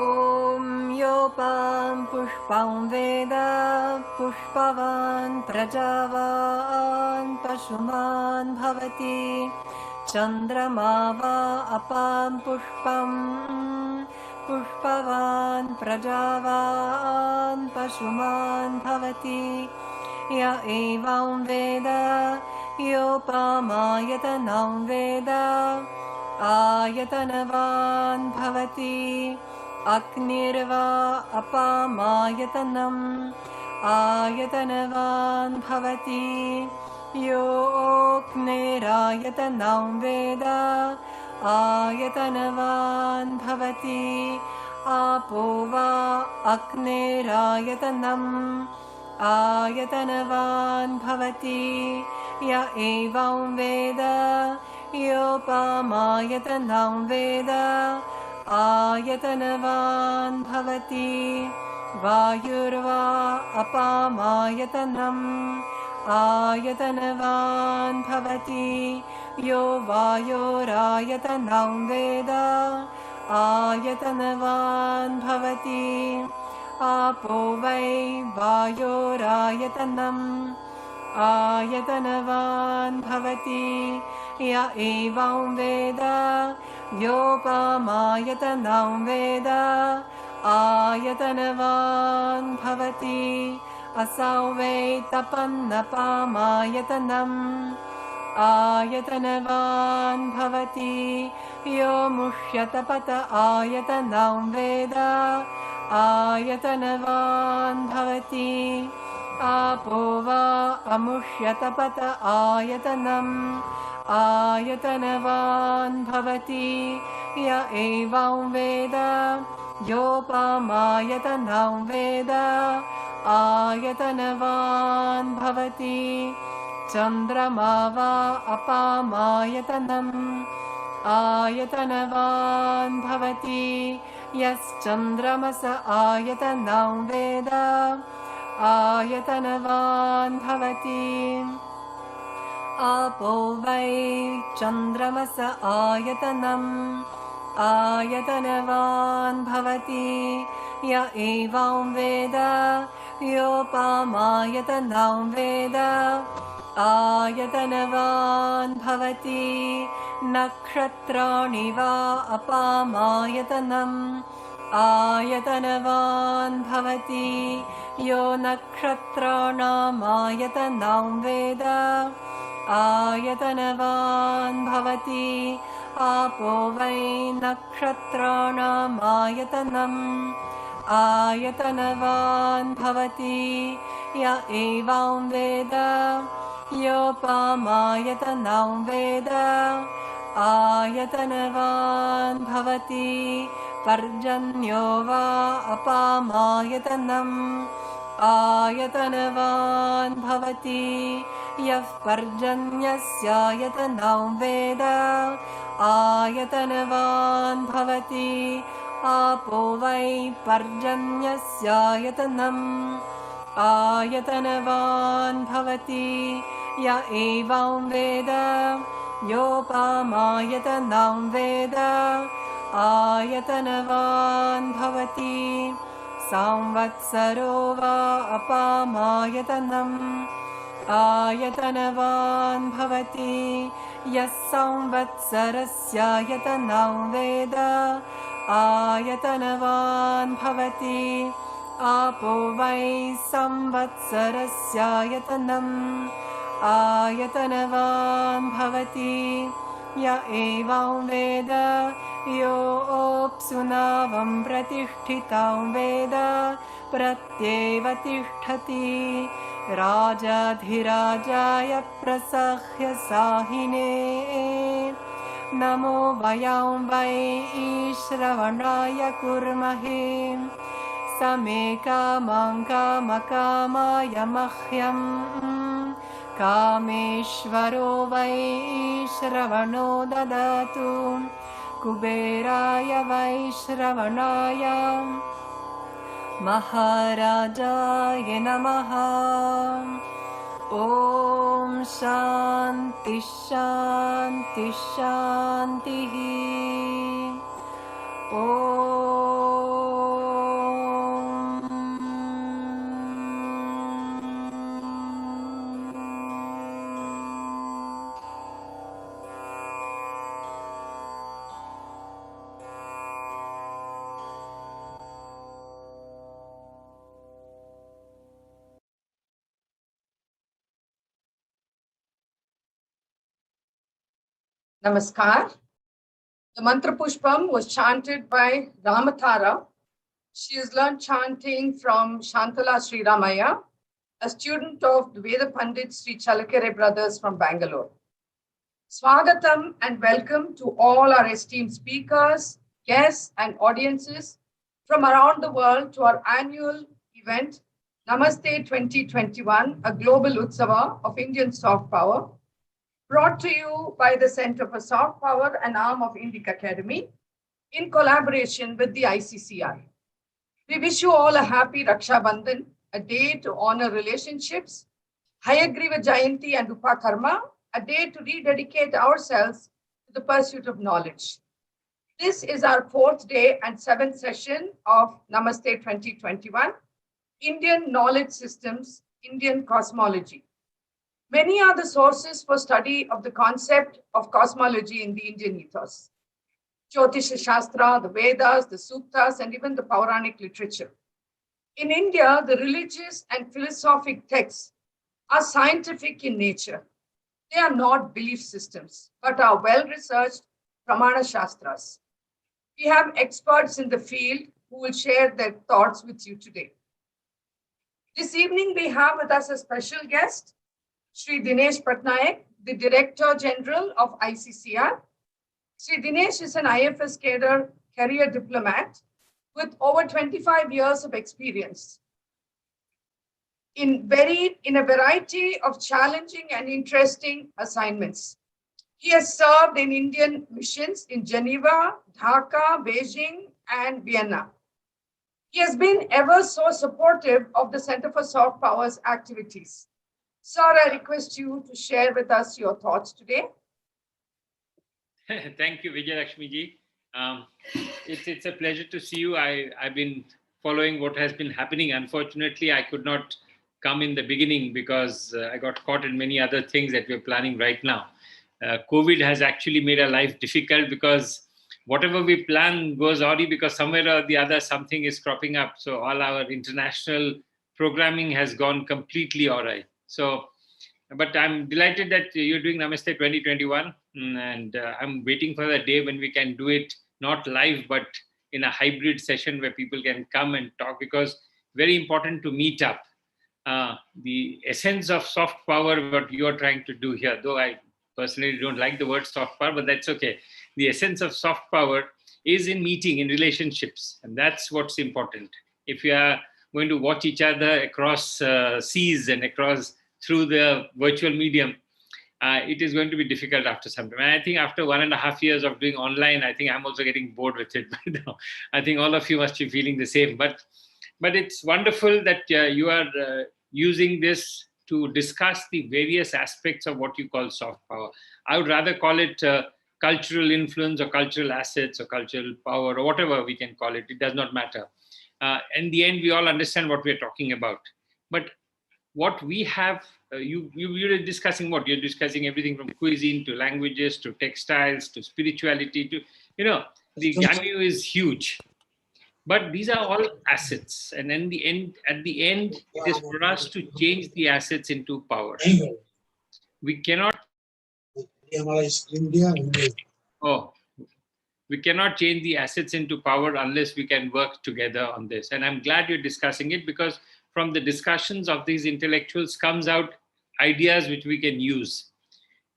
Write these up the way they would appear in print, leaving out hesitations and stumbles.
ॐ योपां पुष्पं वेद पुष्पवान् प्रजावान् पशुमान् भवति चन्द्रमा वा अपां पुष्पं पुष्पवान् प्रजावान् पशुमान् भवति य एवं वेद योपामायतनं वेद आयतनवान् भवति अग्निर्वा अपामायतनम् आयतनवान् भवति योऽग्निरायतनं वेद आयतनवान् भवति आपो वा अग्निरायतनम् आयतनवान् भवति य एवं वेद योपामायतनं वेद आयतनवान् भवति वायुर्वा अपामायतनम् आयतनवान् भवति यो वायोरायतनं वेद आयतनवान् भवति आपो वै वायोरायतनम् आयतनवान् भवति य एवं वेद योपामायतनं वेद आयतनवान् भवति असौ वै तपन्नपामायतनम् आयतनवान् भवति यो मुष्यतपत आयतनं वेद आयतनवान् भवति आपो वा अमुष्यतपत आयतनम् आयतनवान् भवति य एवं वेद योपामायतनं वेद आयतनवान् भवति चन्द्रमा वा अपामायतनम् आयतनवान् भवति यश्चन्द्रमस आयतनं वेद आयतनवान् भवति आपो वै चन्द्रमस आयतनम् आयतनवान् भवति य एवं वेद योपामायतनं वेद आयतनवान् भवति नक्षत्राणि वा अपामायतनम् आयतनवान् भवति यो नक्षत्राणामायतनं वेद आयतनवान् भवति आपो वै नक्षत्राणामायतनम् आयतनवान् भवति य एवं वेद योपामायतनं वेद आयतनवान् भवति पर्जन्यो वा अपामायतनम् आयतनवान् भवति यः पर्जन्यस्यायतनं वेद आयतनवान् भवति आपो वै पर्जन्यस्यायतनम् आयतनवान् भवति य एवं वेद योपामायतनं वेद आयतनवान् भवति संवत्सरो वा अपामायतनम् आयतनवान् भवति यः संवत्सरस्यायतनं वेद आयतनवान् भवति आपो वै संवत्सरस्यायतनम् आयतनवान् भवति य एवं वेद योऽप्सुनावं प्रतिष्ठितं वेद प्रत्येव तिष्ठति राजाधिराजाय प्रसह्य साहिने नमो वयं वै श्रवणाय कुर्महे समे कामं कामकामाय मह्यं कामेश्वरो वै श्रवणो ददातु कुबेराय वै श्रवणाय महाराजाय नमः। ॐ शान्ति शान्ति शान्तिः। ॐ Namaskar. The Mantra Pushpam was chanted by Ramatara. She has learned chanting from Shantala Sri Ramaya, a student of the Veda Pandit Sri Chalakere brothers from Bangalore. Swagatam and welcome to all our esteemed speakers, guests, and audiences from around the world to our annual event, Namaste2021, a global Utsava of Indian soft power, brought to you by the Center for Soft Power, an arm of Indic Academy, in collaboration with the ICCR. We wish you all a happy Raksha Bandhan, a day to honor relationships, Hayagriva Jayanti and Upakarma, a day to rededicate ourselves to the pursuit of knowledge. This is our fourth day and seventh session of Namaste 2021, Indian Knowledge Systems, Indian Cosmology. Many are the sources for study of the concept of cosmology in the Indian ethos. Jyotisha Shastra, the Vedas, the Suktas, and even the Puranic literature. In India, the religious and philosophic texts are scientific in nature. They are not belief systems, but are well-researched Pramana Shastras. We have experts in the field who will share their thoughts with you today. This evening, we have with us a special guest, Sri Dinesh Patnaik, the Director General of ICCR. Sri Dinesh is an IFS cadre career diplomat with over 25 years of experience in a variety of challenging and interesting assignments. He has served in Indian missions in Geneva, Dhaka, Beijing, and Vienna. He has been ever so supportive of the Center for Soft Power's activities. Sir, I request you to share with us your thoughts today. Thank you, Vijay Lakshmi ji. It's a pleasure to see you. I've been following what has been happening. Unfortunately, I could not come in the beginning because I got caught in many other things that we're planning right now. COVID has actually made our life difficult because whatever we plan goes awry because somewhere or the other something is cropping up. So all our international programming has gone completely awry. So, but I'm delighted that you're doing Namaste 2021, and I'm waiting for the day when we can do it not live, but in a hybrid session where people can come and talk, because very important to meet up. The essence of soft power, what you're trying to do here, though I personally don't like the word soft power, but that's okay. The essence of soft power is in meeting, in relationships, and that's what's important. If you are going to watch each other across seas and across through the virtual medium, it is going to be difficult after some time. And I think after 1.5 years of doing online, I think I'm also getting bored with it by now. I think all of you must be feeling the same. But it's wonderful that you are using this to discuss the various aspects of what you call soft power. I would rather call it cultural influence or cultural assets or cultural power or whatever we can call it. It does not matter. In the end, we all understand what we're talking about. But what we have, you're discussing what? You're discussing everything from cuisine to languages to textiles to spirituality to, the gamut is huge. But these are all assets. And at the end, it is for us to change the assets into power. We cannot we cannot change the assets into power unless we can work together on this. And I'm glad you're discussing it, because from the discussions of these intellectuals comes out ideas which we can use.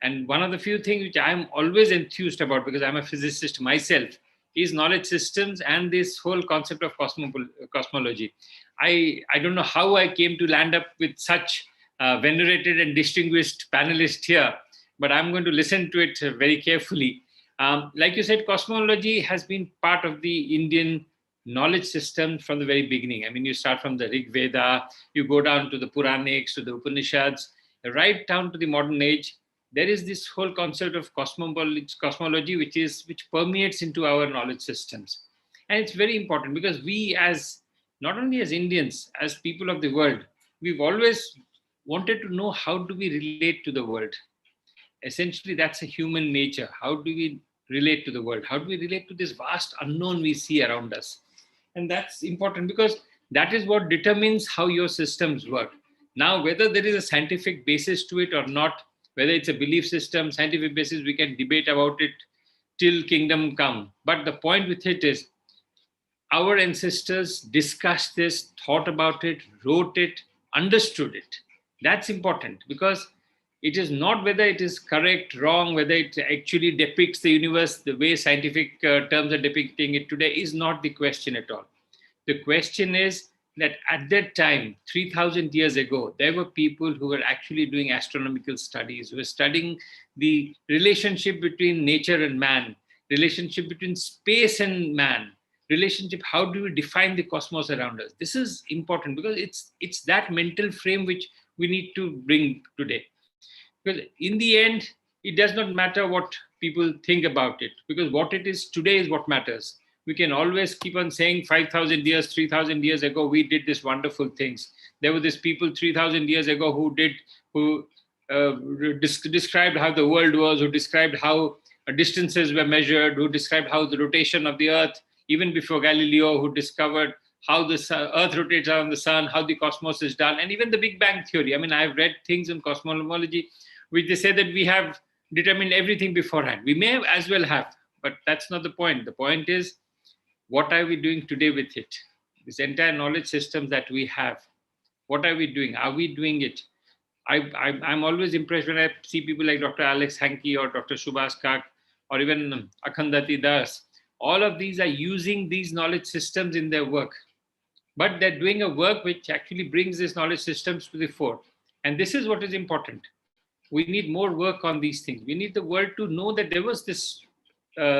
And one of the few things which I'm always enthused about, because I'm a physicist myself, is knowledge systems and this whole concept of cosmology. I don't know how I came to land up with such venerated and distinguished panelists here, but I'm going to listen to it very carefully. Like you said, cosmology has been part of the Indian knowledge system from the very beginning. I mean, you start from the Rig Veda, you go down to the Puranics, to the Upanishads, right down to the modern age. There is this whole concept of cosmology, which permeates into our knowledge systems. And it's very important because we, as not only as Indians, as people of the world, we've always wanted to know how do we relate to the world. Essentially, that's a human nature. How do we relate to the world? How do we relate to this vast unknown we see around us? And that's important because that is what determines how your systems work. Now, whether there is a scientific basis to it or not, Whether it's a belief system, scientific basis, we can debate about it till kingdom come. But the point with it is, our ancestors discussed this, thought about it, wrote it, understood it. That's important, because it is not whether it is correct, wrong, whether it actually depicts the universe the way scientific terms are depicting it today is not the question at all. The question is that at that time, 3,000 years ago, there were people who were actually doing astronomical studies, who were studying the relationship between nature and man, relationship between space and man, relationship, how do we define the cosmos around us? This is important, because it's that mental frame which we need to bring today. Because in the end, it does not matter what people think about it, because what it is today is what matters. We can always keep on saying 5,000 years, 3,000 years ago, we did this wonderful things. There were these people 3,000 years ago who described how the world was, who described how distances were measured, who described how the rotation of the earth, even before Galileo, who discovered how the earth rotates around the sun, how the cosmos is done, and even the Big Bang theory. I mean, I've read things in cosmology which they say that we have determined everything beforehand. We may as well have, but that's not the point. The point is, what are we doing today with it? This entire knowledge systems that we have, what are we doing? Are we doing it? I'm always impressed when I see people like Dr. Alex Hankey or Dr. Subhas Kak or even Akhandati Das. All of these are using these knowledge systems in their work. But they're doing a work which actually brings these knowledge systems to the fore. And this is what is important. We need more work on these things. We need the world to know that there was this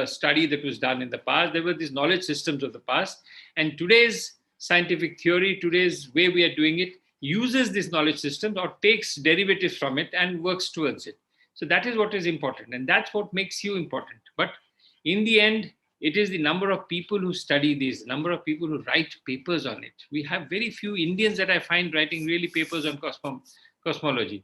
study that was done in the past. There were these knowledge systems of the past. And today's scientific theory, today's way we are doing it, uses this knowledge system or takes derivatives from it and works towards it. So that is what is important. And that's what makes you important. But in the end, it is the number of people who study this, number of people who write papers on it. We have very few Indians that I find writing really papers on cosmology.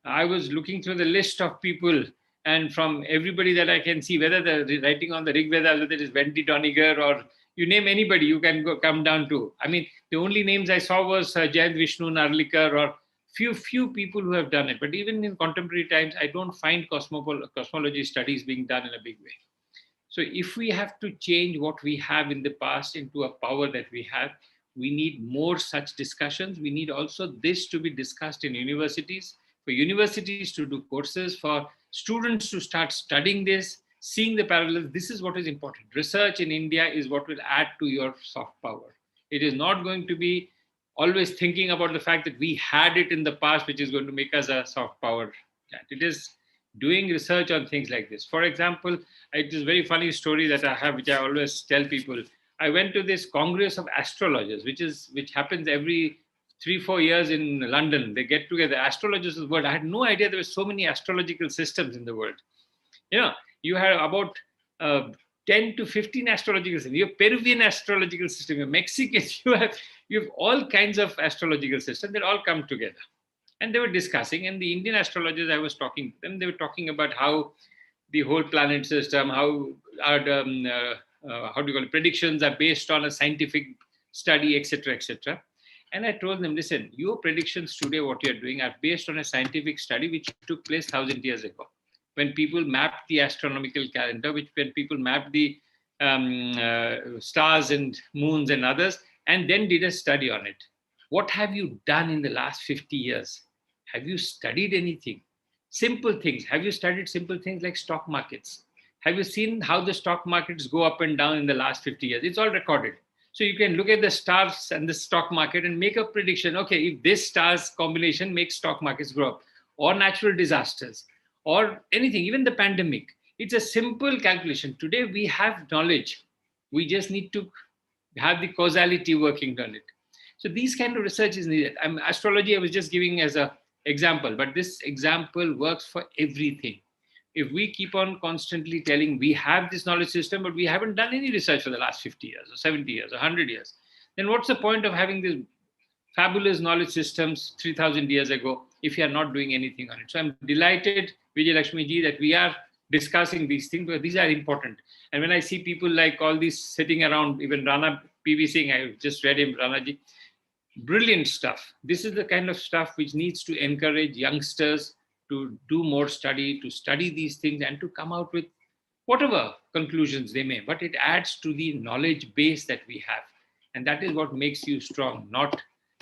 I was looking through the list of people, and from everybody that I can see, whether they're writing on the Rig Veda, whether it is Wendy Doniger or you name anybody, you can come down to. I mean, the only names I saw was Jayant Vishnu Narlikar or few people who have done it. But even in contemporary times, I don't find cosmology studies being done in a big way. So if we have to change what we have in the past into a power that we have, we need more such discussions. We need also this to be discussed in universities, for universities to do courses, for students to start studying this, seeing the parallels. This is what is important. Research in India is what will add to your soft power. It is not going to be always thinking about the fact that we had it in the past, which is going to make us a soft power. It is doing research on things like this. For example, it is a very funny story that I have, which I always tell people. I went to this Congress of Astrologers, which happens every 3-4 years in London. They get together, astrologers of the world. I had no idea there were so many astrological systems in the world. You know, you have about 10 to 15 astrological systems. You have Peruvian astrological system, you have Mexican, you have all kinds of astrological systems that all come together. And they were discussing, and the Indian astrologers, I was talking to them, they were talking about how the whole planet system, how our, how do you call it, predictions are based on a scientific study, etc., etc. And I told them, listen, your predictions today, what you're doing, are based on a scientific study which took place 1,000 years ago, when people mapped the astronomical calendar, when people mapped the stars and moons and others, and then did a study on it. What have you done in the last 50 years? Have you studied anything? Simple things. Have you studied simple things like stock markets? Have you seen how the stock markets go up and down in the last 50 years? It's all recorded. So you can look at the stars and the stock market and make a prediction. Okay, if this stars combination makes stock markets grow up, or natural disasters, or anything, even the pandemic. It's a simple calculation. Today we have knowledge. We just need to have the causality working on it. So these kind of research is needed. Astrology I was just giving as an example, but this example works for everything. If we keep on constantly telling we have this knowledge system, but we haven't done any research for the last 50 years or 70 years or 100 years, then what's the point of having these fabulous knowledge systems 3,000 years ago if you are not doing anything on it? So I'm delighted, Vijay Lakshmi ji, that we are discussing these things, because these are important. And when I see people like all these sitting around, even Rana P Singh, I just read him, Rana ji, brilliant stuff. This is the kind of stuff which needs to encourage youngsters to do more study, to study these things and to come out with whatever conclusions they may, but it adds to the knowledge base that we have. And that is what makes you strong, not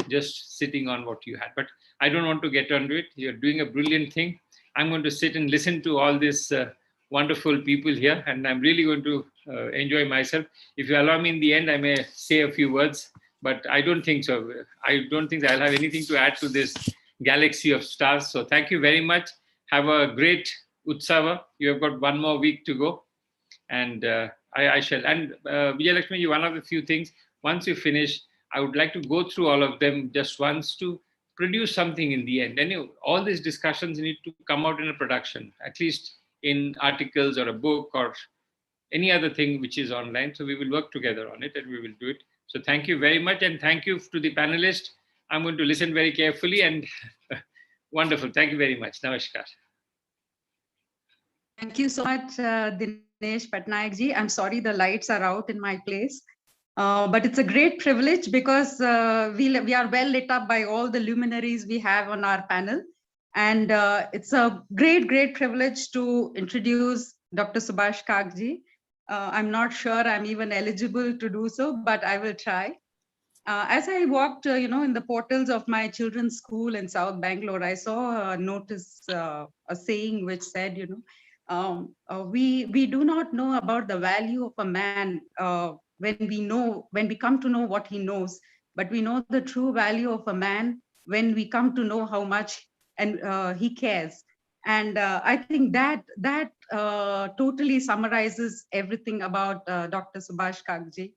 just sitting on what you had. But I don't want to get onto it. You're doing a brilliant thing. I'm going to sit and listen to all these wonderful people here, and I'm really going to enjoy myself. If you allow me in the end, I may say a few words, but I don't think so. I don't think I'll have anything to add to this galaxy of stars. So thank you very much. Have a great Utsava. You have got one more week to go. And I shall. And Vijayalakshmi, one of the few things, once you finish, I would like to go through all of them just once to produce something in the end. And all these discussions need to come out in a production, at least in articles or a book or any other thing which is online. So we will work together on it and we will do it. So thank you very much. And thank you to the panelists. I'm going to listen very carefully and wonderful. Thank you very much. Namaskar. Thank you so much, Dinesh Patnaik ji. I'm sorry the lights are out in my place. But it's a great privilege because we are well lit up by all the luminaries we have on our panel. And it's a great privilege to introduce Dr. Subhash Kakji. I'm not sure I'm even eligible to do so, but I will try. As I walked, in the portals of my children's school in South Bangalore, I saw a notice, a saying which said, we do not know about the value of a man when we come to know what he knows, but we know the true value of a man when we come to know how much and he cares. And I think that totally summarizes everything about Dr. Subhash Kakji.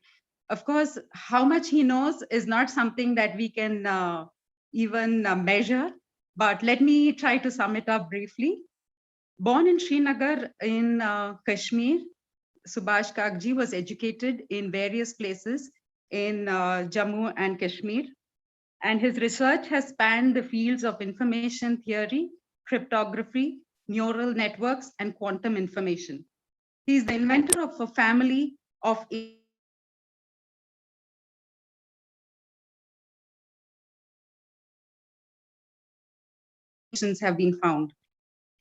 Of course, how much he knows is not something that we can even measure, but let me try to sum it up briefly. Born in Srinagar in Kashmir, Subhash Kakji was educated in various places in Jammu and Kashmir, and his research has spanned the fields of information theory, cryptography, neural networks, and quantum information. He is the inventor of a family of have been found.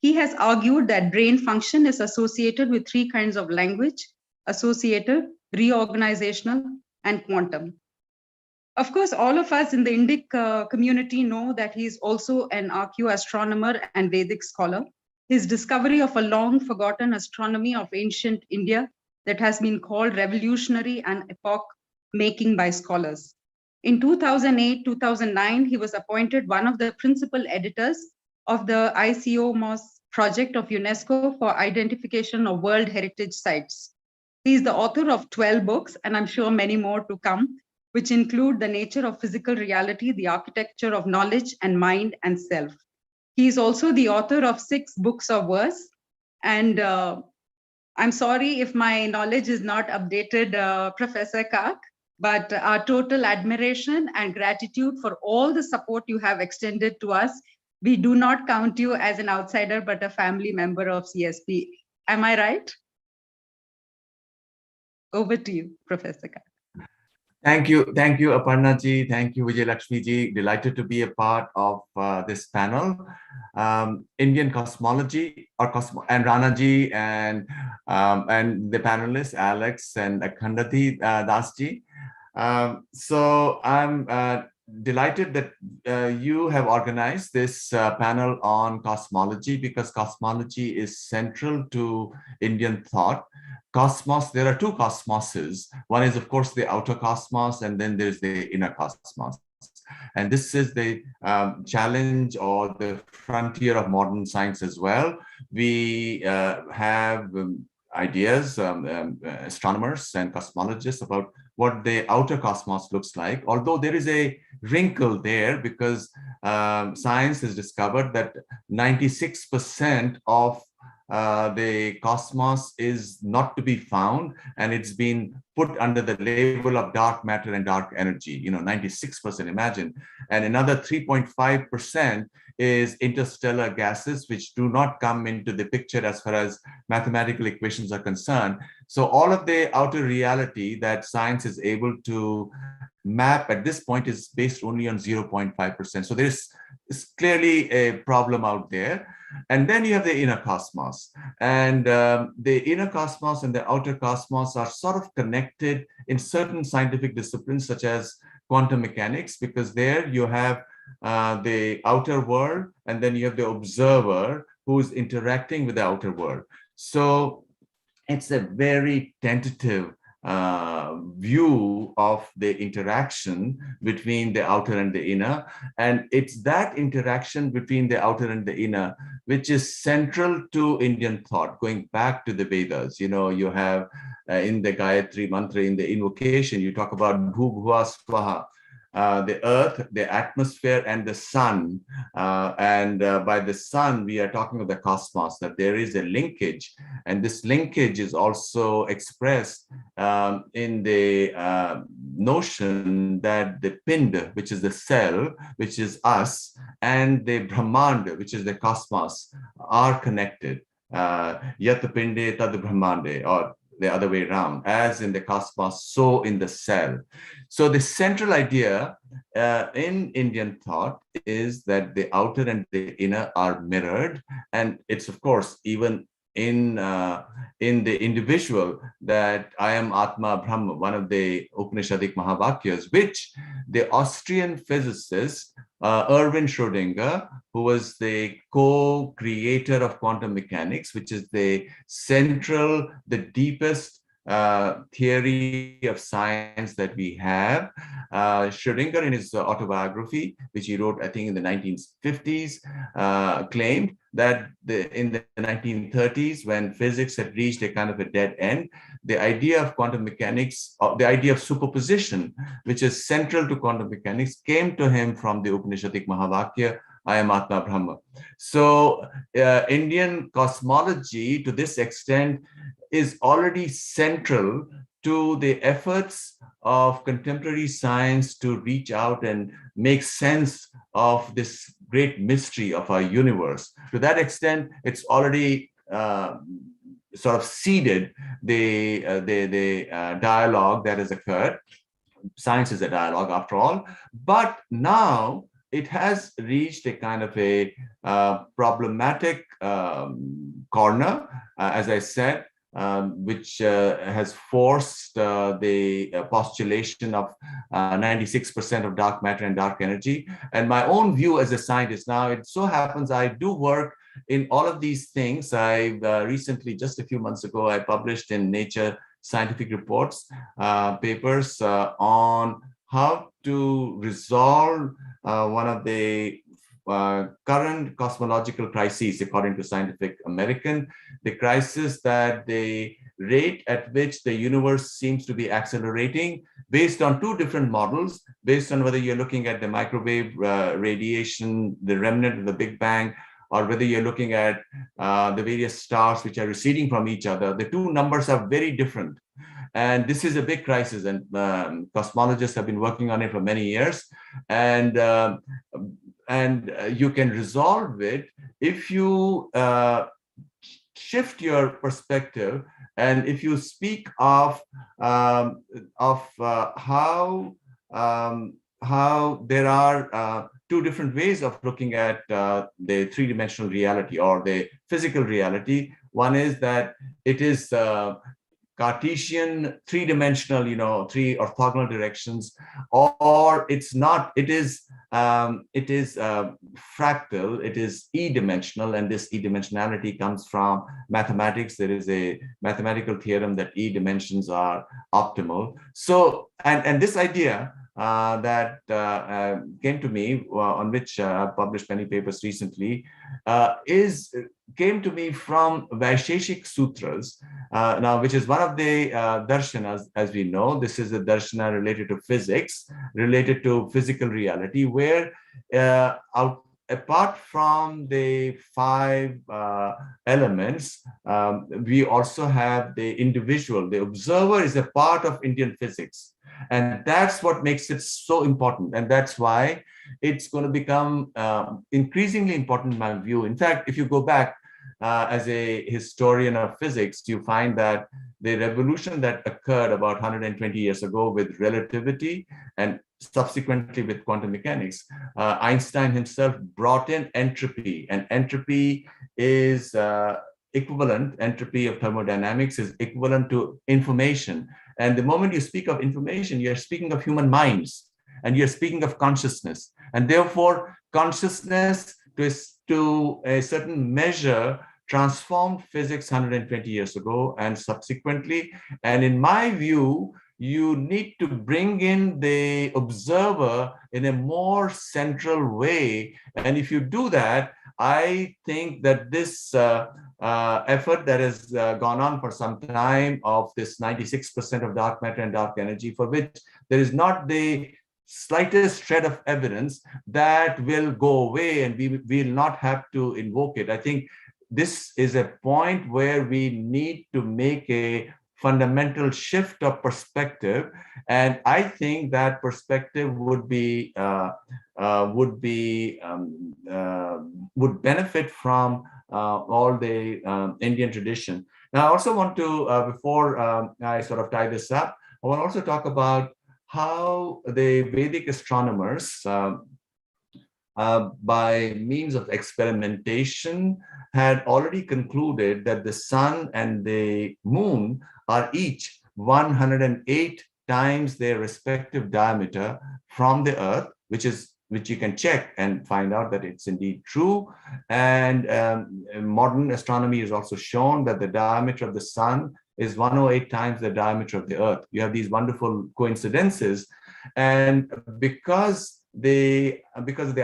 He has argued that brain function is associated with three kinds of language: associative, reorganizational, and quantum. Of course, all of us in the Indic community know that he is also an archaeoastronomer and Vedic scholar. His discovery of a long forgotten astronomy of ancient India that has been called revolutionary and epoch-making by scholars. In 2008-2009, he was appointed one of the principal editors of the ICOMOS project of UNESCO for identification of World Heritage Sites. He is the author of 12 books, and I'm sure many more to come, which include The Nature of Physical Reality, The Architecture of Knowledge and Mind and Self. He is also the author of 6 books of verse. And I'm sorry if my knowledge is not updated, Professor Kak, but our total admiration and gratitude for all the support you have extended to us. We do not count you as an outsider, but a family member of CSP. Am I right? Over to you, Professor Kak. Thank you, Aparna ji. Thank you, Vijayalakshmi ji. Delighted to be a part of this panel. Indian Cosmology, and Rana ji, and the panelists, Alex and Akhandati Das ji. So I'm delighted that you have organized this panel on cosmology, because cosmology is central to Indian thought. Cosmos, there are 2 cosmoses. One is, of course, the outer cosmos, and then there's the inner cosmos. And this is the challenge or the frontier of modern science as well. We have ideas, astronomers and cosmologists, about what the outer cosmos looks like, although there is a wrinkle there, because science has discovered that 96% of the cosmos is not to be found, and it's been put under the label of dark matter and dark energy, 96%, imagine. And another 3.5% is interstellar gases, which do not come into the picture as far as mathematical equations are concerned. So all of the outer reality that science is able to map at this point is based only on 0.5%. So there's clearly a problem out there. And then you have the inner cosmos. And the inner cosmos and the outer cosmos are sort of connected in certain scientific disciplines, such as quantum mechanics, because there you have the outer world, and then you have the observer who's interacting with the outer world. So it's a very tentative view of the interaction between the outer and the inner. And it's that interaction between the outer and the inner which is central to Indian thought, going back to the Vedas. You know, you have in the Gayatri mantra, in the invocation, you talk about Bhu Bhuva Swaha, the earth, the atmosphere, and the sun. And by the sun, we are talking of the cosmos, that there is a linkage. And this linkage is also expressed in the notion that the pind, which is the cell, which is us, and the Brahmanda, which is the cosmos, are connected. Yat pinde tad Brahmande, or the other way around, as in the cosmos, so in the cell. So the central idea in Indian thought is that the outer and the inner are mirrored. And it's, of course, even in the individual, that I am Atma Brahma, one of the Upanishadic Mahavakyas, which the Austrian physicist Erwin Schrödinger, who was the co-creator of quantum mechanics, which is the central, the deepest theory of science that we have. Schrödinger, in his autobiography, which he wrote, I think, in the 1950s, claimed that in the 1930s, when physics had reached a kind of a dead end, the idea of quantum mechanics, the idea of superposition, which is central to quantum mechanics, came to him from the Upanishadic Mahavakya, I am Atma Brahma. So Indian cosmology, to this extent, is already central to the efforts of contemporary science to reach out and make sense of this great mystery of our universe. To that extent, it's already sort of seeded the dialogue that has occurred. Science is a dialogue, after all. But now it has reached a kind of a problematic corner, as I said, which has forced the postulation of 96% of dark matter and dark energy. And my own view as a scientist, now it so happens I do work in all of these things. I recently, just a few months ago, I published in Nature Scientific Reports papers on how to resolve one of the current cosmological crises, according to Scientific American, the crisis that the rate at which the universe seems to be accelerating based on two different models, based on whether you're looking at the microwave radiation, the remnant of the Big Bang, or whether you're looking at the various stars which are receding from each other. The two numbers are very different. And this is a big crisis, and cosmologists have been working on it for many years. And you can resolve it if you shift your perspective, and if you speak of how there are two different ways of looking at the three-dimensional reality or the physical reality. One is that it is Cartesian, three-dimensional, three orthogonal directions, or it's not. It is fractal. It is e-dimensional, and this e-dimensionality comes from mathematics. There is a mathematical theorem that e-dimensions are optimal. So, and this idea that came to me, on which I published many papers recently, came to me from Vaisheshik Sutras, now, which is one of the darshanas, as we know. This is a darshana related to physics, related to physical reality, where apart from the five elements, we also have the individual. The observer is a part of Indian physics. And that's what makes it so important. And that's why it's going to become increasingly important in my view. In fact, if you go back as a historian of physics, you find that the revolution that occurred about 120 years ago with relativity and subsequently with quantum mechanics, Einstein himself brought in entropy, and entropy is entropy of thermodynamics is equivalent to information. And the moment you speak of information, you're speaking of human minds, and you're speaking of consciousness. And therefore, consciousness to a certain measure transformed physics 120 years ago and subsequently. And in my view, you need to bring in the observer in a more central way. And if you do that, I think that this effort that has gone on for some time of this 96% of dark matter and dark energy, for which there is not the slightest shred of evidence that will go away and we will not have to invoke it. I think this is a point where we need to make a fundamental shift of perspective, and I think that perspective would benefit from all the Indian tradition. Now, I also want to, before I sort of tie this up, I want to also talk about how the Vedic astronomers, by means of experimentation, had already concluded that the sun and the moon are each 108 times their respective diameter from the earth, which you can check and find out that it's indeed true. And modern astronomy has also shown that the diameter of the sun is 108 times the diameter of the earth. You have these wonderful coincidences. And because of the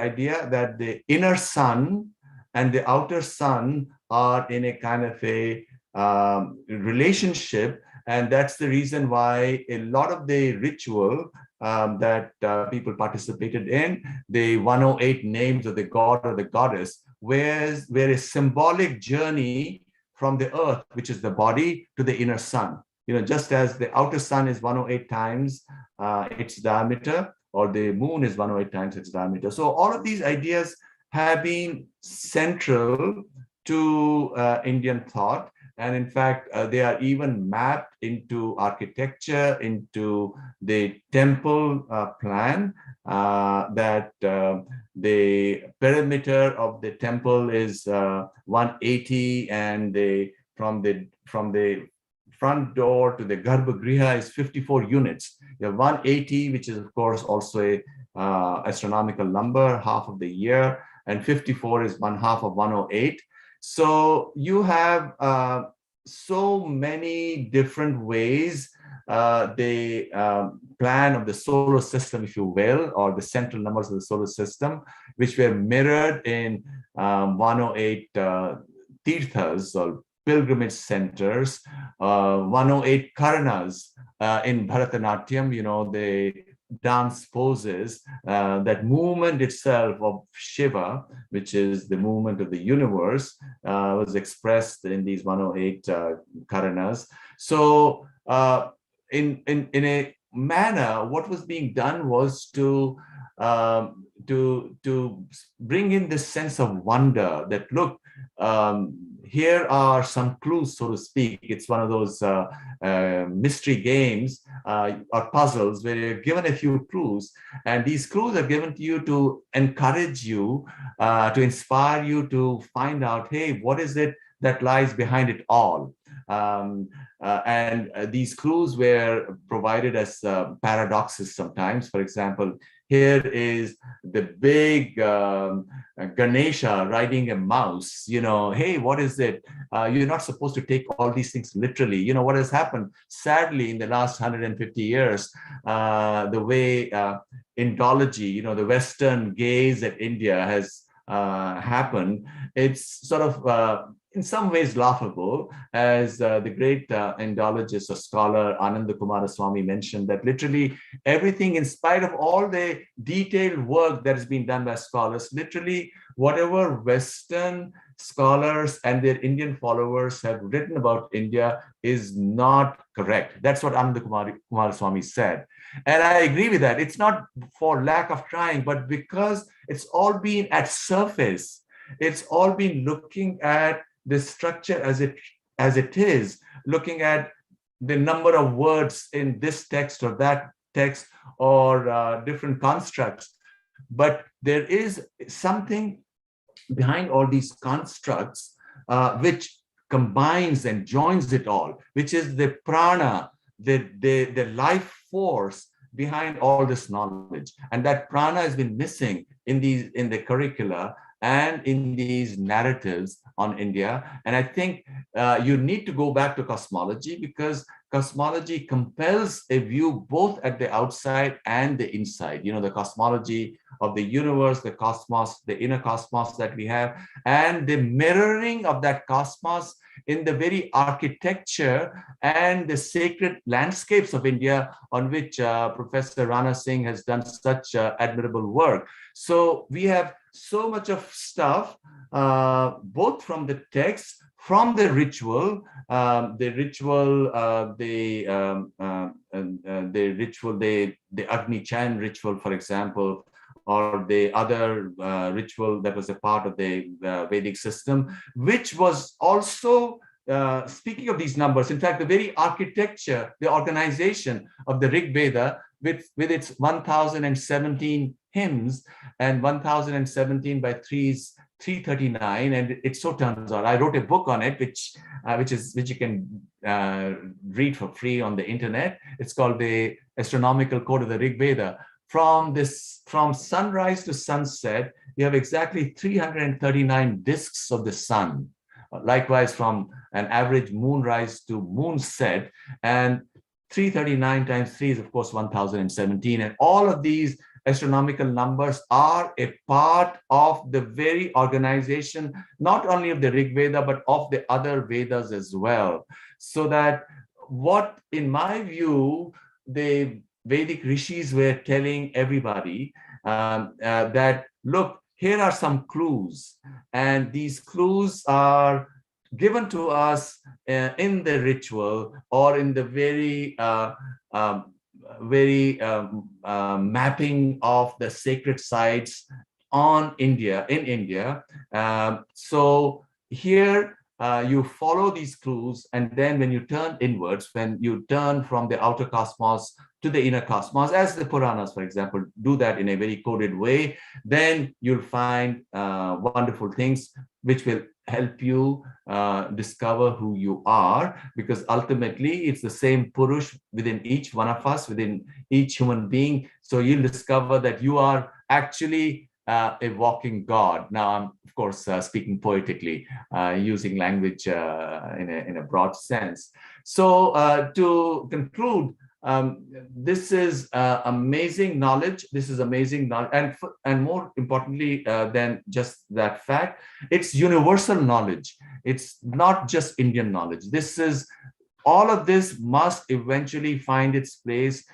idea that the inner sun and the outer sun are in a kind of a relationship, and that's the reason why a lot of the ritual that people participated in, the 108 names of the god or the goddess, were a symbolic journey from the earth, which is the body, to the inner sun. You know, just as the outer sun is 108 times its diameter, or the moon is 108 times its diameter. So all of these ideas have been central to Indian thought. And in fact, they are even mapped into architecture, into the temple plan, that the perimeter of the temple is 180, and from the front door to the Garbhagriha is 54 units. You have 180, which is of course also a astronomical number, half of the year, and 54 is one half of 108. So you have so many different ways the plan of the solar system, if you will, or the central numbers of the solar system, which were mirrored in 108 tirthas or pilgrimage centers, 108 karanas in Bharatanatyam, you know, the dance poses, that movement itself of Shiva, which is the movement of the universe, was expressed in these 108 karanas. So in a manner, what was being done was to bring in this sense of wonder that, look, here are some clues, so to speak. It's one of those mystery games or puzzles where you're given a few clues, and these clues are given to you to encourage you, to inspire you to find out, hey, what is it that lies behind it all? And these clues were provided as paradoxes sometimes. For example, here is the big Ganesha riding a mouse. You know, hey, what is it? You're not supposed to take all these things literally. You know, what has happened, sadly, in the last 150 years, the way Indology, you know, the Western gaze at India has happened, it's sort of in some ways laughable, as the great Indologist or scholar Ananda Kumaraswamy mentioned, that literally everything, in spite of all the detailed work that has been done by scholars, literally whatever Western scholars and their Indian followers have written about India is not correct. That's what Ananda Kumaraswamy said. And I agree with that. It's not for lack of trying, but because it's all been at surface. It's all been looking at the structure as it is, looking at the number of words in this text or that texts or different constructs, but there is something behind all these constructs which combines and joins it all, which is the prana, the life force behind all this knowledge. And that prana has been missing in the curricula and in these narratives on India. And I think you need to go back to cosmology, because cosmology compels a view both at the outside and the inside. You know, the cosmology of the universe, the cosmos, the inner cosmos that we have, and the mirroring of that cosmos in the very architecture and the sacred landscapes of India, on which Professor Rana Singh has done such admirable work. So we have so much of stuff, both from the text, from the ritual, the Agni Chan ritual, for example, or the other ritual that was a part of the Vedic system, which was also, speaking of these numbers, in fact, the very architecture, the organization of the Rig Veda, with its 1017 hymns, and 1017 by 3 is 339, and it so turns out. I wrote a book on it, which you can read for free on the internet. It's called the Astronomical Code of the Rig Veda. From sunrise to sunset, you have exactly 339 disks of the sun. Likewise, from an average moonrise to moonset, and 339 times 3 is, of course, 1017. And all of these astronomical numbers are a part of the very organization, not only of the Rig Veda, but of the other Vedas as well. So that what, in my view, the Vedic rishis were telling everybody that, look, here are some clues, and these clues are given to us in the ritual or in the very mapping of the sacred sites in India. So here you follow these clues, and then when you turn inwards, when you turn from the outer cosmos to the inner cosmos, as the Puranas, for example, do that in a very coded way, then you'll find wonderful things which will help you discover who you are, because ultimately it's the same Purush within each one of us, within each human being. So you'll discover that you are actually a walking God. Now, I'm, of course, speaking poetically, using language in a broad sense. So to conclude, this is amazing knowledge. This is amazing knowledge, and more importantly than just that fact, it's universal knowledge. It's not just Indian knowledge. All of this must eventually find its place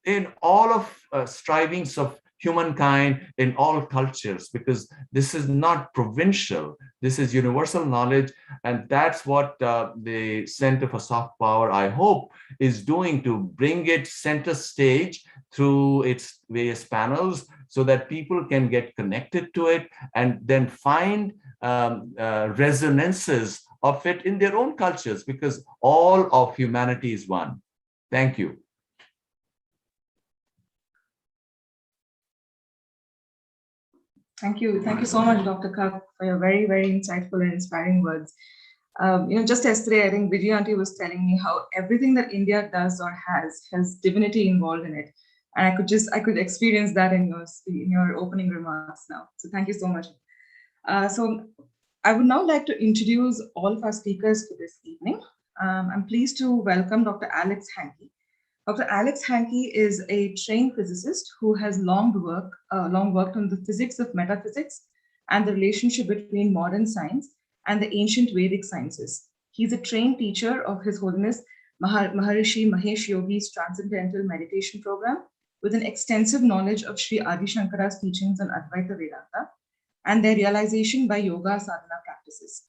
in all of strivings of humankind in all cultures, because this is not provincial. This is universal knowledge, and that's what the Center for Soft Power, I hope, is doing, to bring it center stage through its various panels, so that people can get connected to it and then find resonances of it in their own cultures, because all of humanity is one. Thank you. Thank you so much, Dr. Kak, for your very, very insightful and inspiring words. Just yesterday, I think Vijay Aunty was telling me how everything that India does or has divinity involved in it, and I could experience that in your opening remarks now. So thank you so much. So I would now like to introduce all of our speakers for this evening. I'm pleased to welcome Dr. Alex Hankey. Dr. Alex Hankey is a trained physicist who has long worked on the physics of metaphysics and the relationship between modern science and the ancient Vedic sciences. He's a trained teacher of His Holiness Maharishi Mahesh Yogi's Transcendental Meditation Program, with an extensive knowledge of Sri Adi Shankara's teachings on Advaita Vedanta and their realization by yoga sadhana practices.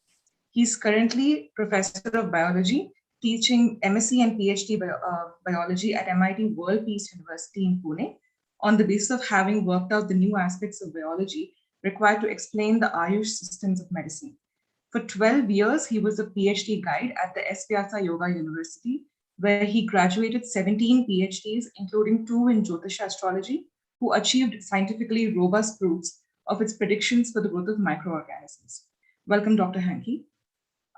He's currently Professor of Biology, teaching MSc and PhD biology at MIT World Peace University in Pune, on the basis of having worked out the new aspects of biology required to explain the Ayush systems of medicine. For 12 years, he was a PhD guide at the S. Vyasa Yoga University, where he graduated 17 PhDs, including 2 in Jyotisha astrology, who achieved scientifically robust proofs of its predictions for the growth of microorganisms. Welcome, Dr. Hankey.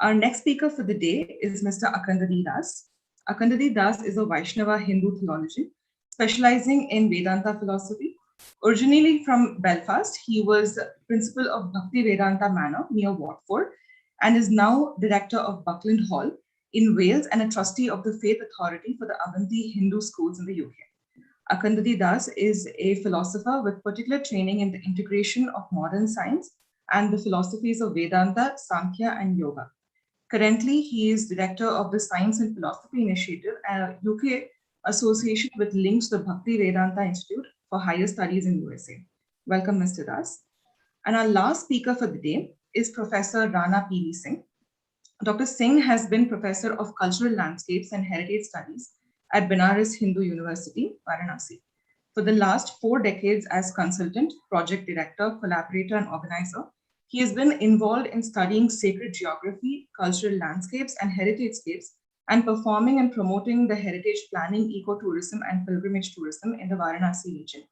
Our next speaker for the day is Mr. Akandadi Das. Akandadi Das is a Vaishnava Hindu theologian specializing in Vedanta philosophy. Originally from Belfast, he was principal of Bhakti Vedanta Manor near Watford and is now director of Buckland Hall in Wales and a trustee of the Faith Authority for the Avanti Hindu schools in the UK. Akandadi Das is a philosopher with particular training in the integration of modern science and the philosophies of Vedanta, Sankhya, and Yoga. Currently, he is director of the Science and Philosophy Initiative, a UK association with links to the Bhakti Vedanta Institute for Higher Studies in USA. Welcome, Mr. Das. And our last speaker for the day is Professor Rana P Singh. Dr. Singh has been Professor of Cultural Landscapes and Heritage Studies at Banaras Hindu University, Varanasi. For the last 4 decades as consultant, project director, collaborator, and organizer, he has been involved in studying sacred geography, cultural landscapes, and heritagecapes, and performing and promoting the heritage planning, ecotourism, and pilgrimage tourism in the Varanasi region.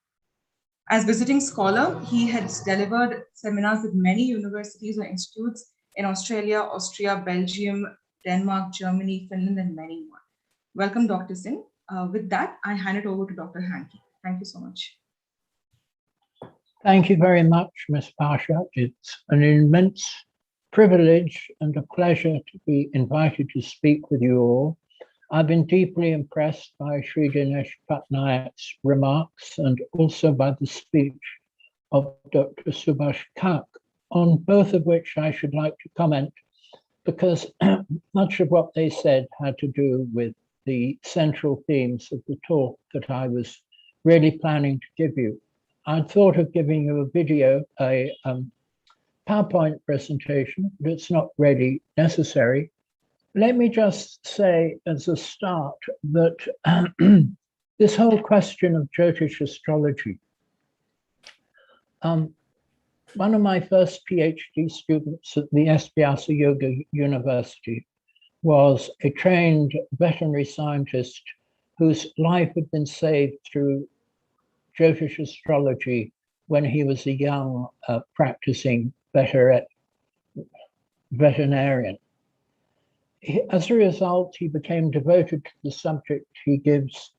As visiting scholar, he has delivered seminars with many universities or institutes in Australia, Austria, Belgium, Denmark, Germany, Finland, and many more. Welcome, Dr. Singh. With that, I hand it over to Dr. Hankey. Thank you so much. Thank you very much, Ms. Pasha. It's an immense privilege and a pleasure to be invited to speak with you all. I've been deeply impressed by Sri Dinesh Patnaik's remarks and also by the speech of Dr. Subhash Kak, on both of which I should like to comment, because much of what they said had to do with the central themes of the talk that I was really planning to give you. I'd thought of giving you a video, a PowerPoint presentation, but it's not really necessary. Let me just say as a start that this whole question of Jyotish astrology, one of my first PhD students at the Vyasa Yoga University was a trained veterinary scientist whose life had been saved through Jyotish astrology when he was a young practicing veterinarian. As a result, he became devoted to the subject. He gives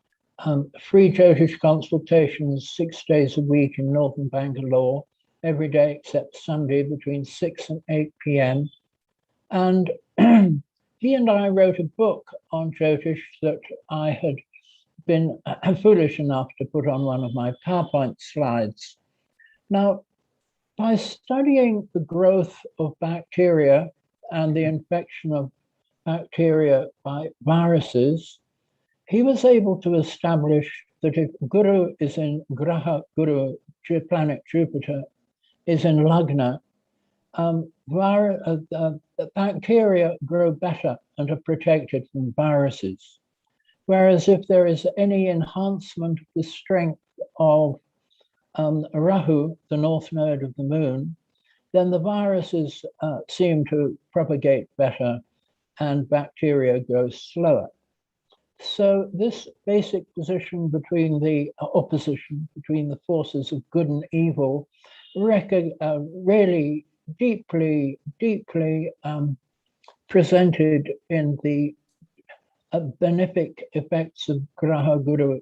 free Jyotish consultations 6 days a week in northern Bangalore, every day except Sunday between 6 and 8 p.m. And he and I wrote a book on Jyotish that I had been foolish enough to put on one of my PowerPoint slides. Now, by studying the growth of bacteria and the infection of bacteria by viruses, he was able to establish that if Guru is in Graha Guru, planet Jupiter, is in Lagna, bacteria grow better and are protected from viruses. Whereas if there is any enhancement of the strength of Rahu, the north node of the moon, then the viruses seem to propagate better and bacteria grow slower. So this basic position between the opposition between the forces of good and evil really deeply presented in the benefic effects of Graha Guru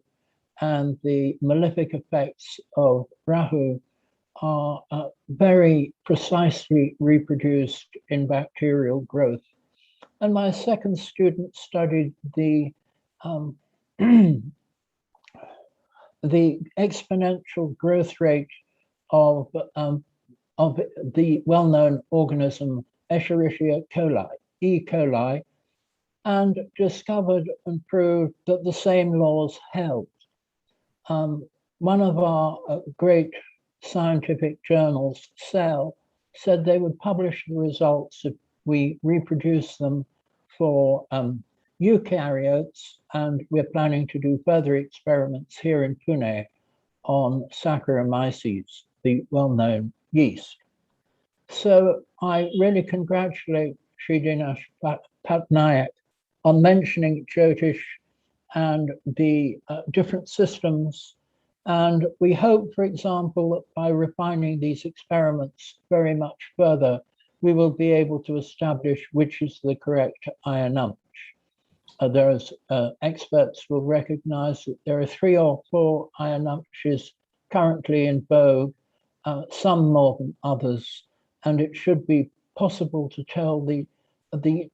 and the malefic effects of Rahu are very precisely reproduced in bacterial growth. And my second student studied the the exponential growth rate of the well-known organism Escherichia coli, E. coli, and discovered and proved that the same laws held. One of our great scientific journals, Cell, said they would publish the results if we reproduce them for eukaryotes, and we're planning to do further experiments here in Pune on Saccharomyces, the well-known yeast. So I really congratulate Sri Dinesh Patnaik on mentioning Jyotish and the different systems. And we hope, for example, that by refining these experiments very much further, we will be able to establish which is the correct Ayanamsh. There's experts will recognize that there are 3 or 4 Ayanamshas currently in vogue, some more than others, and it should be possible to tell the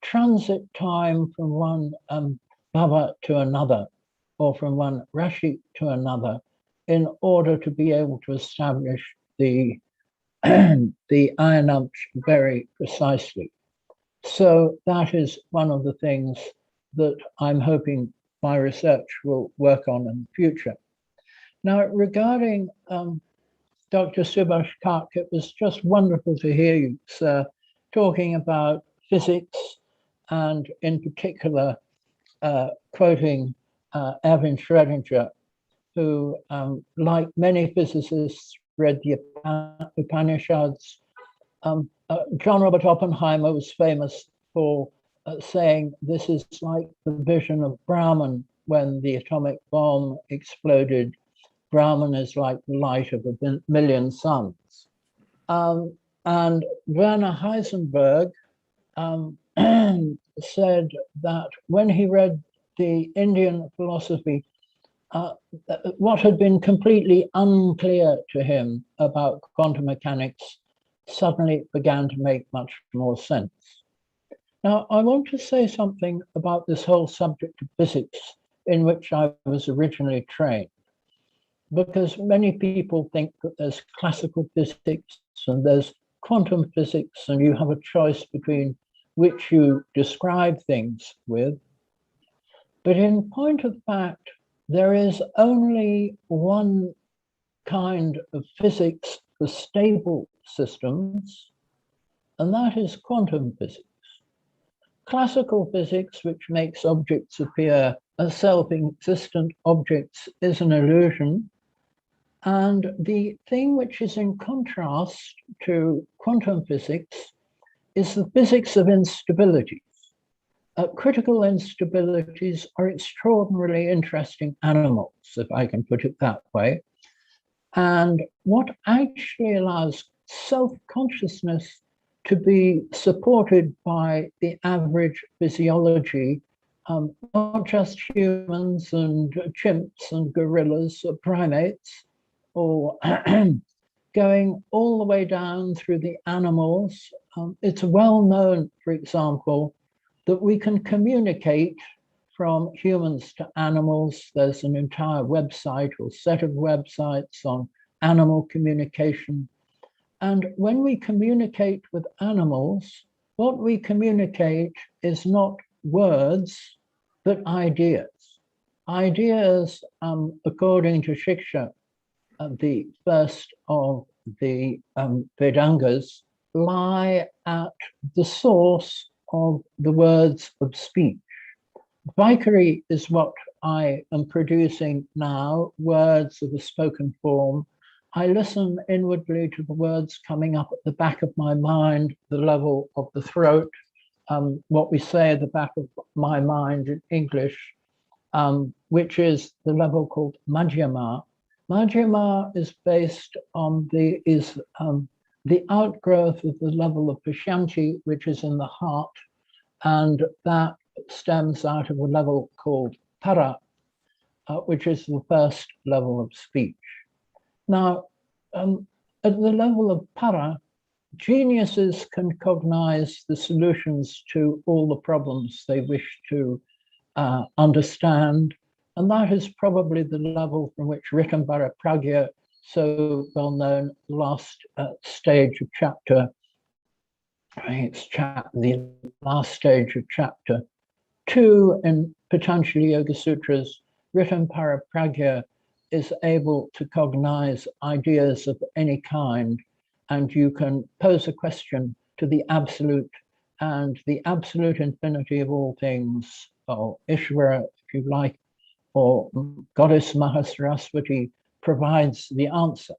transit time from one bhava to another, or from one rashi to another, in order to be able to establish the the Ayanamsh very precisely. So that is one of the things that I'm hoping my research will work on in the future. Now, regarding Dr. Subhash Kak, it was just wonderful to hear you, sir, talking about physics, and in particular, quoting Erwin Schrödinger, who, like many physicists, read the Upanishads. John Robert Oppenheimer was famous for saying this is like the vision of Brahman when the atomic bomb exploded. Brahman is like the light of a million suns. And Werner Heisenberg said that when he read the Indian philosophy, what had been completely unclear to him about quantum mechanics suddenly began to make much more sense. Now, I want to say something about this whole subject of physics in which I was originally trained, because many people think that there's classical physics and there's quantum physics, and you have a choice between which you describe things with. But in point of fact, there is only one kind of physics for stable systems, and that is quantum physics. Classical physics, which makes objects appear as self-existent objects, is an illusion. And the thing which is in contrast to quantum physics is the physics of instabilities. Critical instabilities are extraordinarily interesting animals, if I can put it that way. And what actually allows self-consciousness to be supported by the average physiology, not just humans and chimps and gorillas or primates, or going all the way down through the animals. It's well known, for example, that we can communicate from humans to animals. There's an entire website or set of websites on animal communication. And when we communicate with animals, what we communicate is not words, but ideas. Ideas, according to Shiksha, the first of the Vedangas, lie at the source of the words of speech. Vaikari is what I am producing now, words of a spoken form. I listen inwardly to the words coming up at the back of my mind, the level of the throat, what we say at the back of my mind in English, which is the level called Madhyama. Madhyama is based on the outgrowth of the level of Pashanti, which is in the heart, and that stems out of a level called Para, which is the first level of speech. Now, at the level of Para, geniuses can cognize the solutions to all the problems they wish to understand, and that is probably the level from which Ritambara Pragya, so well known, last stage of chapter, I think it's the last stage of chapter 2 in Patanjali Yoga Sutras, Ritambara Pragya is able to cognize ideas of any kind, and you can pose a question to the absolute and the absolute infinity of all things, or Ishvara, if you like, or Goddess Mahasaraswati provides the answer.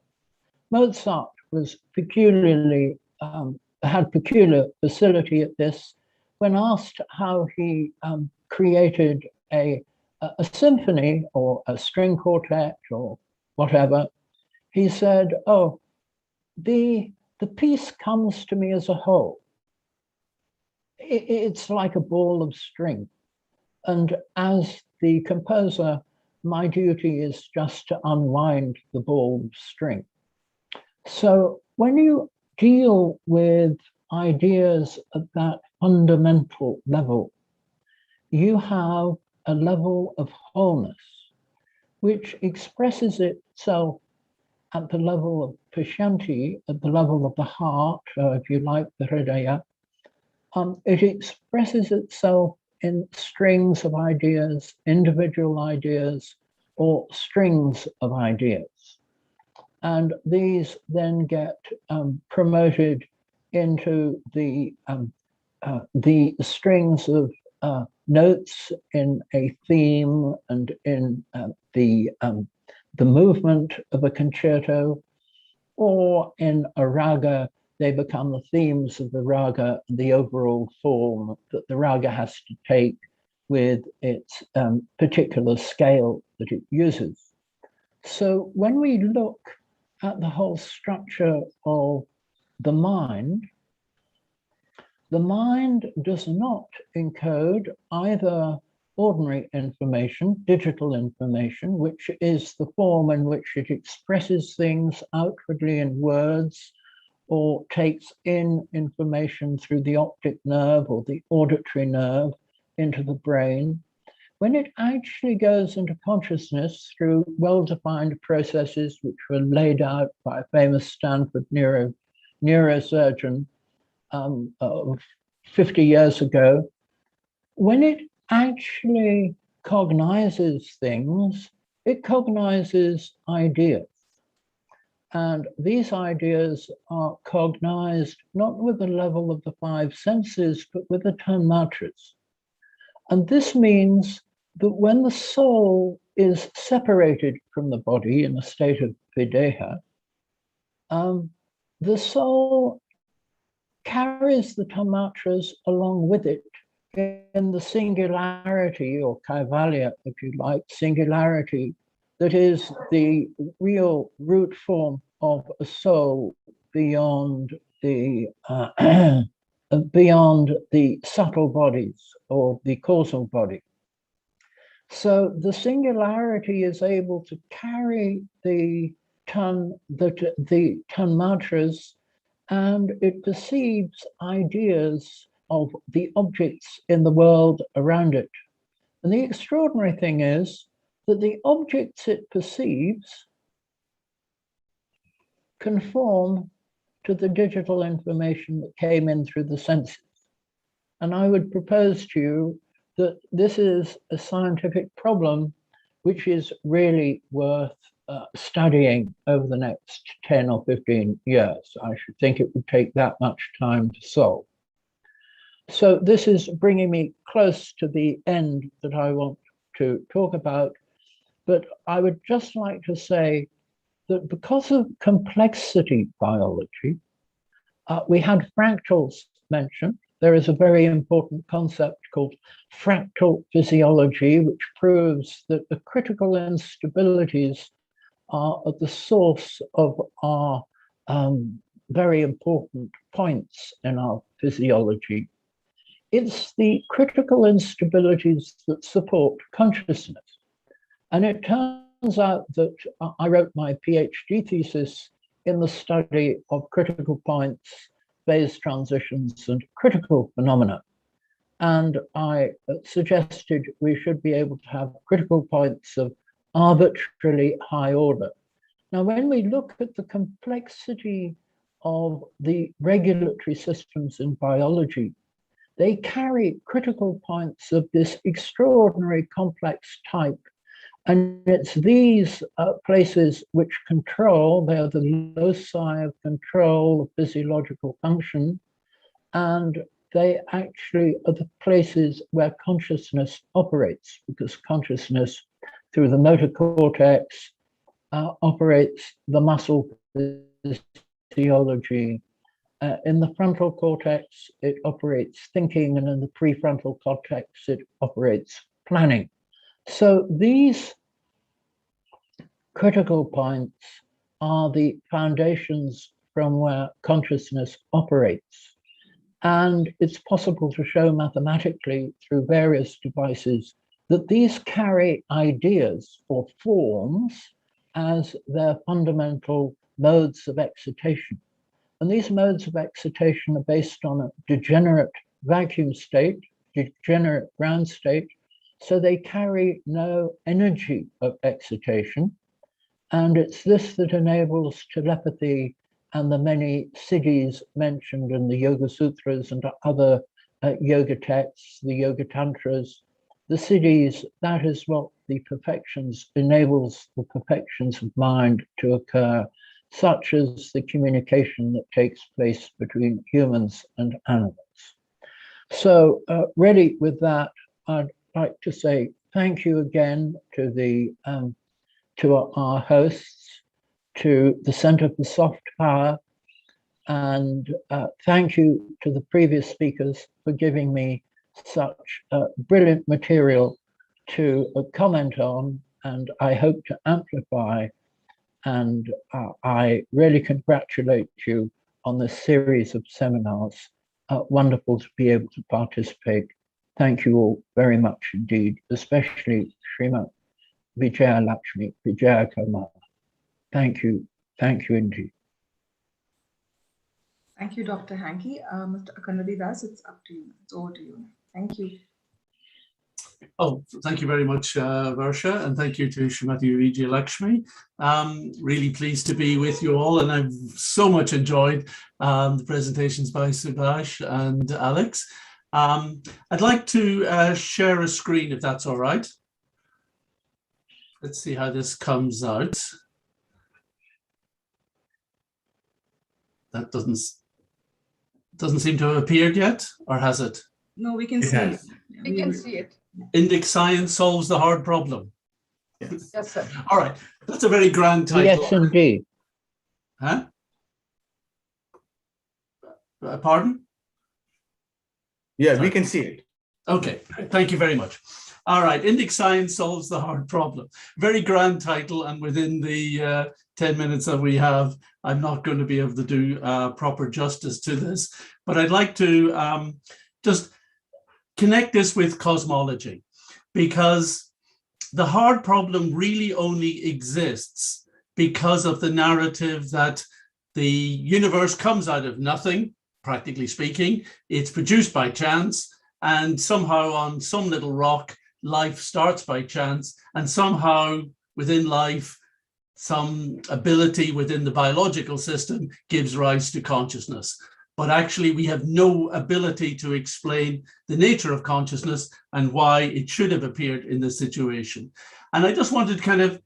Mozart was peculiarly, had peculiar facility at this. When asked how he created a a symphony or a string quartet or whatever, he said, oh, the piece comes to me as a whole. It's like a ball of string. And as the composer, my duty is just to unwind the ball of string. So when you deal with ideas at that fundamental level, you have a level of wholeness, which expresses itself at the level of Pashanti, at the level of the heart, if you like, the Hridaya. It expresses itself in strings of ideas, individual ideas, or strings of ideas. And these then get promoted into the strings of notes in a theme and in the movement of a concerto, or in a raga, they become the themes of the raga, the overall form that the raga has to take with its particular scale that it uses. So when we look at the whole structure of the mind does not encode either ordinary information, digital information, which is the form in which it expresses things outwardly in words, or takes in information through the optic nerve or the auditory nerve into the brain. When it actually goes into consciousness through well-defined processes which were laid out by a famous Stanford neurosurgeon 50 years ago, when it actually cognizes things, it cognizes ideas. And these ideas are cognized not with the level of the five senses, but with the tanmatras. And this means that when the soul is separated from the body in a state of videha, the soul carries the tanmatras along with it in the singularity, or kaivalya, if you like, singularity, that is the real root form of a soul beyond the beyond the subtle bodies or the causal body. So the singularity is able to carry the tanmatras, and it perceives ideas of the objects in the world around it. And the extraordinary thing is that the objects it perceives conform to the digital information that came in through the senses. And I would propose to you that this is a scientific problem which is really worth studying over the next 10 or 15 years. I should think it would take that much time to solve. So this is bringing me close to the end that I want to talk about, but I would just like to say that because of complexity biology, we had fractals mentioned. There is a very important concept called fractal physiology, which proves that the critical instabilities are at the source of our very important points in our physiology. It's the critical instabilities that support consciousness. And it turns out that I wrote my PhD thesis in the study of critical points, phase transitions, and critical phenomena. And I suggested we should be able to have critical points of arbitrarily high order. Now, when we look at the complexity of the regulatory systems in biology, they carry critical points of this extraordinary complex type. And it's these places which control, they're the loci of control of physiological function, and they actually are the places where consciousness operates, because consciousness through the motor cortex operates the muscle physiology. In the frontal cortex, it operates thinking, and in the prefrontal cortex, it operates planning. So these critical points are the foundations from where consciousness operates. And it's possible to show mathematically through various devices that these carry ideas or forms as their fundamental modes of excitation. And these modes of excitation are based on a degenerate vacuum state, degenerate ground state, so they carry no energy of excitation. And it's this that enables telepathy and the many siddhis mentioned in the Yoga Sutras and other yoga texts, the Yoga Tantras. The siddhis, that is what the perfections, enables the perfections of mind to occur, such as the communication that takes place between humans and animals. So really with that, I'd like to say thank you again to the to our hosts, to the Center for Soft Power, and thank you to the previous speakers for giving me such brilliant material to comment on, and I hope to amplify. And I really congratulate you on this series of seminars. Wonderful to be able to participate. Thank you all very much indeed, especially Srimati Vijaya Lakshmi, Vijaya Kumar. Thank you indeed. Thank you, Dr. Hankey. Mr. Akanwadi Das, it's up to you. It's over to you. Thank you. Oh, thank you very much, Varsha, and thank you to Srimati Vijaya Lakshmi. Really pleased to be with you all, and I've so much enjoyed the presentations by Subhash and Alex. I'd like to share a screen, if that's all right. Let's see how this comes out. That doesn't seem to have appeared yet, or has it? No, we can see it. We can see it. Index Science Solves the Hard Problem. Yes. Yes, sir. All right, that's a very grand title. Yes, indeed. Huh? Pardon? Yeah, we can see it. Okay, thank you very much. All right, Index Science Solves the Hard Problem. Very grand title, and within the 10 minutes that we have, I'm not going to be able to do proper justice to this, but I'd like to just connect this with cosmology, because the hard problem really only exists because of the narrative that the universe comes out of nothing, practically speaking. It's produced by chance, and somehow on some little rock, life starts by chance, and somehow within life, some ability within the biological system gives rise to consciousness. But actually we have no ability to explain the nature of consciousness and why it should have appeared in this situation. And I just wanted to kind of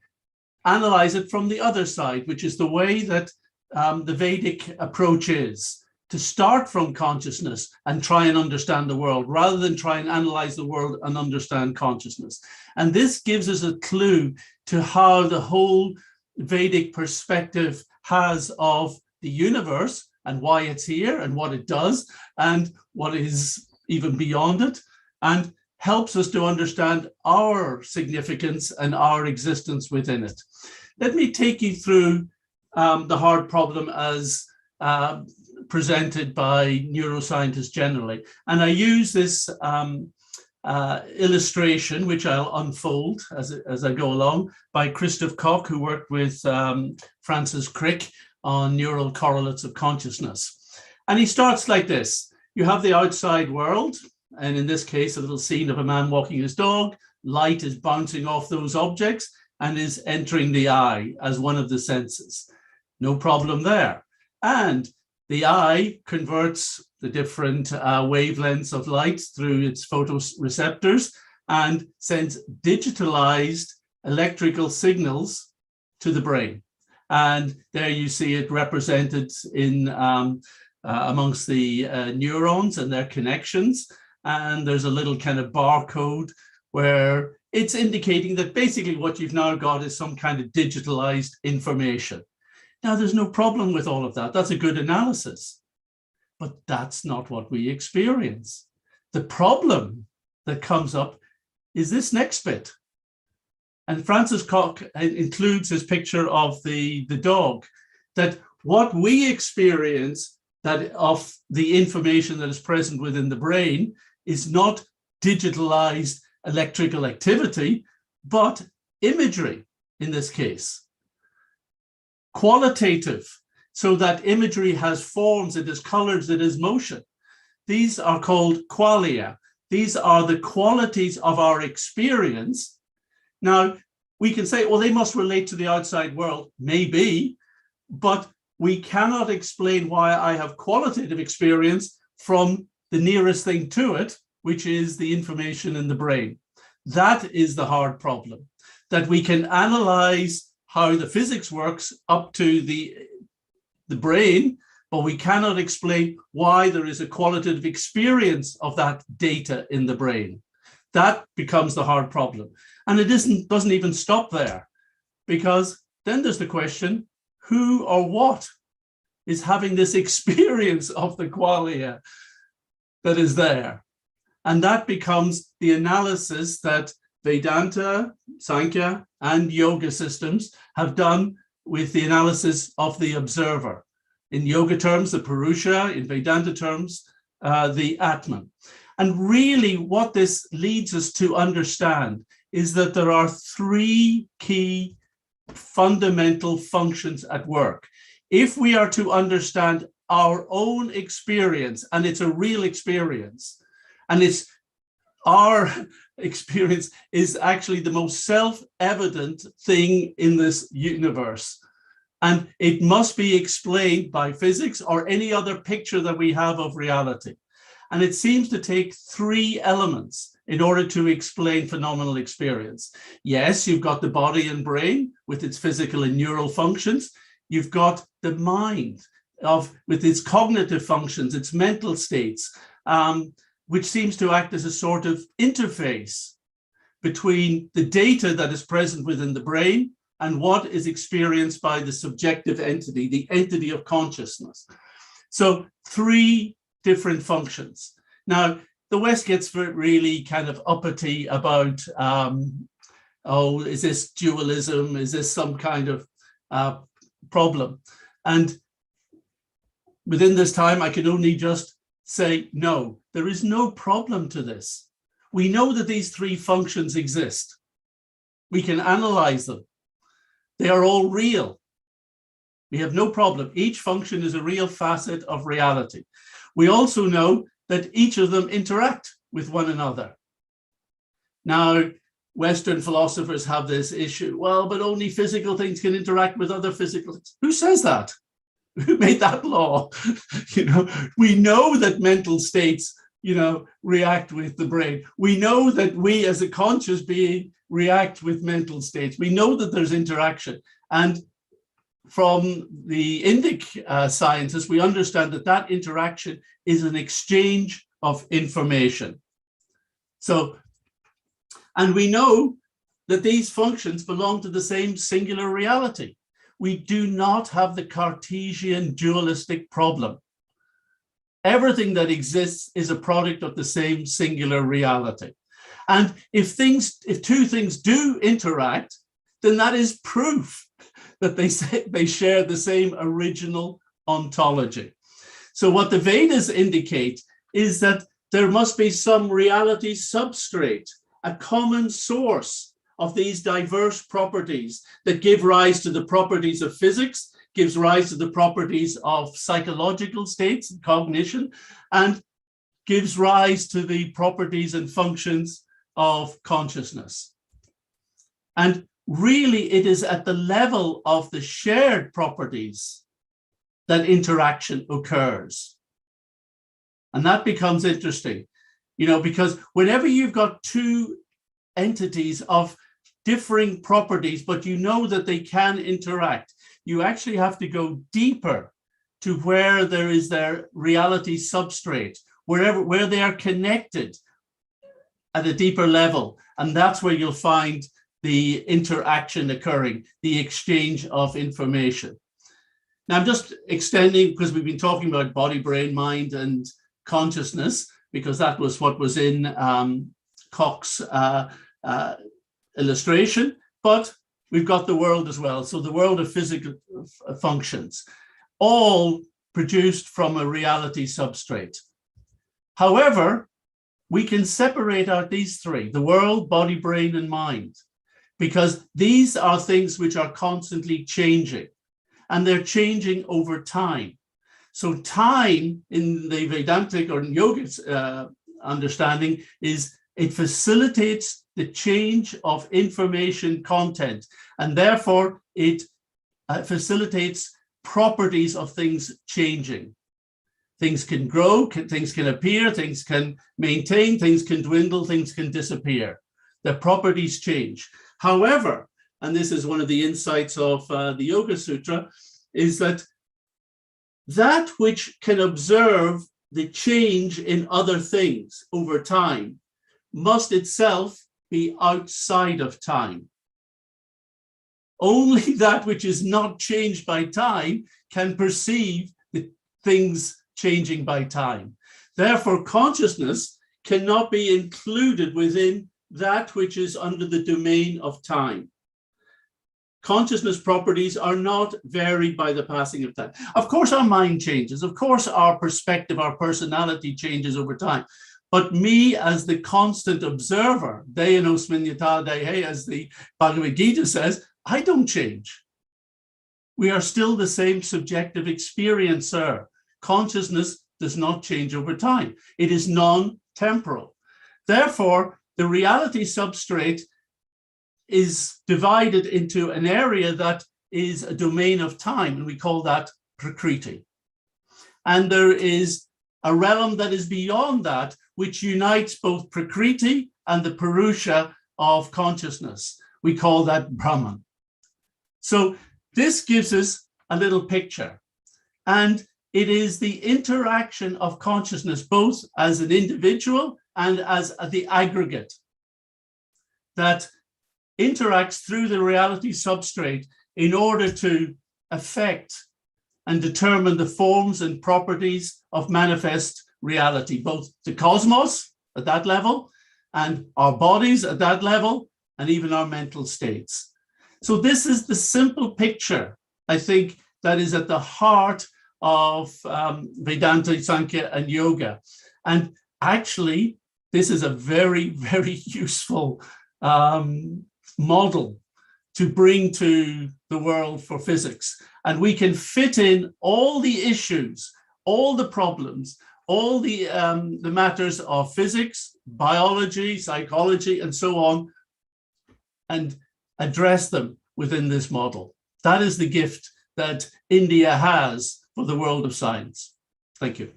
analyze it from the other side, which is the way that the Vedic approach is, to start from consciousness and try and understand the world, rather than try and analyze the world and understand consciousness. And this gives us a clue to how the whole Vedic perspective has of the universe, and why it's here and what it does and what is even beyond it, and helps us to understand our significance and our existence within it. Let me take you through the hard problem as presented by neuroscientists generally. And I use this illustration, which I'll unfold as I go along, by Christoph Koch, who worked with Francis Crick on neural correlates of consciousness. And he starts like this. You have the outside world, and in this case, a little scene of a man walking his dog. Light is bouncing off those objects and is entering the eye as one of the senses. No problem there. And the eye converts the different wavelengths of light through its photoreceptors and sends digitalized electrical signals to the brain. And there you see it represented in amongst the neurons and their connections. And there's a little kind of barcode where it's indicating that basically what you've now got is some kind of digitalized information. Now, there's no problem with all of that. That's a good analysis. But that's not what we experience. The problem that comes up is this next bit. and Francis Crick includes his picture of the dog, that what we experience that of the information that is present within the brain is not digitalized electrical activity, but imagery in this case. Qualitative, so that imagery has forms, it has colors, it has motion. These are called qualia. These are the qualities of our experience. Now, we can say, well, they must relate to the outside world. Maybe, but we cannot explain why I have qualitative experience from the nearest thing to it, which is the information in the brain. That is the hard problem, that we can analyze how the physics works up to the brain, but we cannot explain why there is a qualitative experience of that data in the brain. That becomes the hard problem. And it doesn't even stop there, because then there's the question, who or what is having this experience of the qualia that is there? And that becomes the analysis that Vedanta, Sankhya, and yoga systems have done with the analysis of the observer. In yoga terms, the Purusha; in Vedanta terms, the Atman. And really what this leads us to understand is that there are three key fundamental functions at work. If we are to understand our own experience, and it's a real experience, and it's our experience is actually the most self-evident thing in this universe. And it must be explained by physics or any other picture that we have of reality. And it seems to take three elements in order to explain phenomenal experience. Yes, you've got the body and brain with its physical and neural functions. You've got the mind with its cognitive functions, its mental states, which seems to act as a sort of interface between the data that is present within the brain and what is experienced by the subjective entity, the entity of consciousness. So three different functions. Now, the West gets really kind of uppity about, oh, is this dualism? Is this some kind of problem? And within this time, I can only just say, no, there is no problem to this. We know that these three functions exist. We can analyze them. They are all real. We have no problem. Each function is a real facet of reality. We also know that each of them interact with one another. Now, Western philosophers have this issue. Well, but only physical things can interact with other physical things. Who says that? Who made that law? We know that mental states, react with the brain. We know that we as a conscious being react with mental states. We know that there's interaction. And from the Indic scientists, we understand that that interaction is an exchange of information. So, and we know that these functions belong to the same singular reality. We do not have the Cartesian dualistic problem. Everything that exists is a product of the same singular reality. And if two things do interact, then that is proof that they share the same original ontology. So what the Vedas indicate is that there must be some reality substrate, a common source of these diverse properties that give rise to the properties of physics, gives rise to the properties of psychological states and cognition, and gives rise to the properties and functions of consciousness. And really, it is at the level of the shared properties that interaction occurs. And that becomes interesting, because whenever you've got two entities of differing properties, but you know that they can interact, you actually have to go deeper to where there is their reality substrate, where they are connected at a deeper level. And that's where you'll find the interaction occurring, the exchange of information. Now, I'm just extending because we've been talking about body, brain, mind, and consciousness, because that was what was in Koch's illustration. but we've got the world as well. So the world of physical functions, all produced from a reality substrate. However, we can separate out these three, the world, body, brain, and mind, because these are things which are constantly changing, and they're changing over time. So time in the Vedantic or yogic understanding is it facilitates the change of information content, and therefore it facilitates properties of things changing. Things can grow, things can appear, things can maintain, things can dwindle, things can disappear. The properties change. However, and this is one of the insights of the Yoga Sutra, is that which can observe the change in other things over time must itself be outside of time. Only that which is not changed by time can perceive the things changing by time. Therefore, consciousness cannot be included within that which is under the domain of time. Consciousness properties are not varied by the passing of time. Of course, our mind changes. Of course, our perspective, our personality changes over time. But me as the constant observer, Deyanosmin yata dehe, as the Bhagavad Gita says, I don't change. We are still the same subjective experiencer. Consciousness does not change over time. It is non-temporal. Therefore, the reality substrate is divided into an area that is a domain of time, and we call that Prakriti. And there is a realm that is beyond that, which unites both Prakriti and the Purusha of consciousness. We call that Brahman. So this gives us a little picture. And it is the interaction of consciousness, both as an individual and as the aggregate, that interacts through the reality substrate in order to affect and determine the forms and properties of manifest reality, both the cosmos at that level and our bodies at that level, and even our mental states. So this is the simple picture, I think, that is at the heart of Vedanta, Sankhya, and Yoga. And actually, this is a very, very useful model to bring to the world for physics. And we can fit in all the issues, all the problems, all the matters of physics, biology, psychology, and so on, and address them within this model. That is the gift that India has for the world of science. Thank you.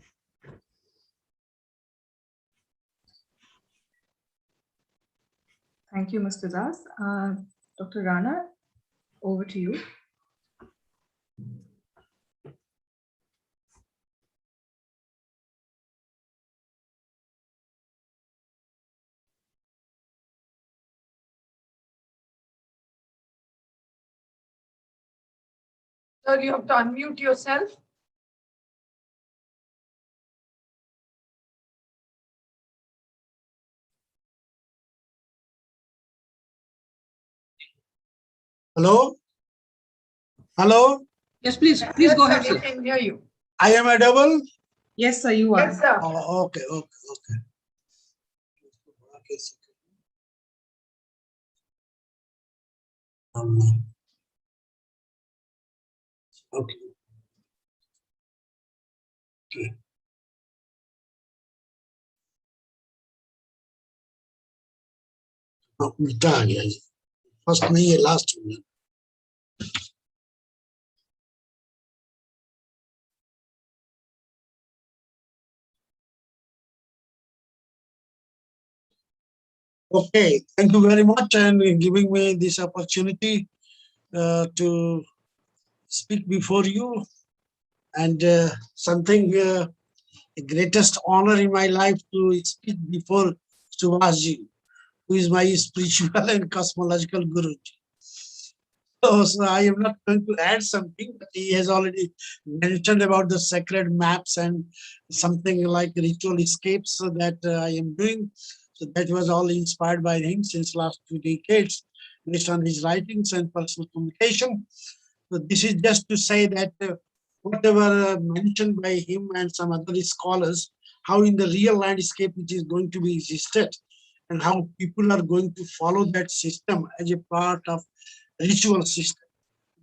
Thank you, Mr. Das. Dr. Rana, over to you. Sir, you have to unmute yourself. Hello? Hello? Yes, please go Yes, ahead, sir. sir. We can hear you. I am audible? Yes, sir, you are. Yes, sir. Oh, okay. Okay. मिटा गया ये first नहीं है last में Okay, thank you very much and giving me this opportunity to speak before you, and something the greatest honor in my life to speak before Subhashji, who is my spiritual and cosmological guru. So I am not going to add something, but he has already mentioned about the sacred maps and something like ritual escapes that I am doing. So that was all inspired by him since last 2 decades. based on his writings and personal communication. So this is just to say that whatever mentioned by him and some other scholars, how in the real landscape it is going to be existed and how people are going to follow that system as a part of ritual system.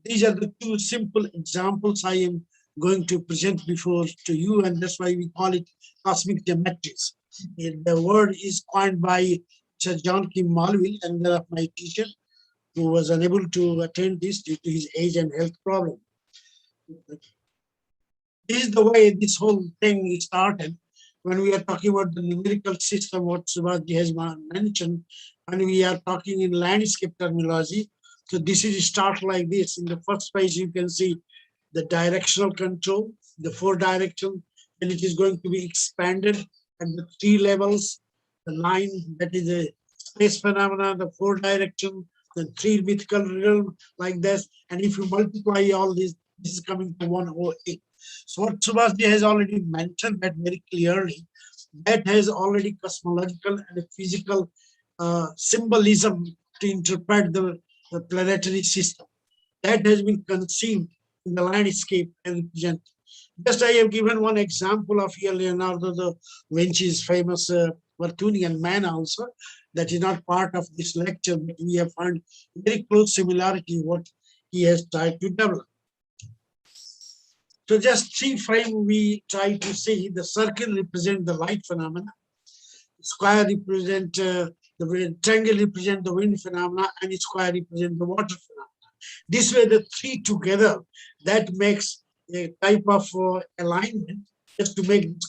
These are the two simple examples I am going to present before to you, and that's why we call it cosmic geometries. The word is coined by Sir John Kim Malville, another of my teachers, who was unable to attend this due to his age and health problem. This is the way this whole thing started. When we are talking about the numerical system, what Subhaji has mentioned, and we are talking in landscape terminology. So this is start like this. In the first page, you can see the directional control, the 4 direction, and it is going to be expanded at the 3 levels. The 9, that is a space phenomena, the 4 direction, the 3 mythical realm like this. And if you multiply all this, this is coming to 108. So what Subhaji has already mentioned that very clearly, that has already cosmological and physical symbolism to interpret the planetary system. That has been conceived in the landscape and represented. Just I have given one example of here Leonardo da Vinci's famous Arthurian man also. That is not part of this lecture, but we have found very close similarity what he has tried to develop. So just 3 frame we try to see. The circle represent the light phenomena, square represent the triangle represent the wind phenomena, and square represent the water phenomena. This way the 3 together, that makes a type of alignment just to make this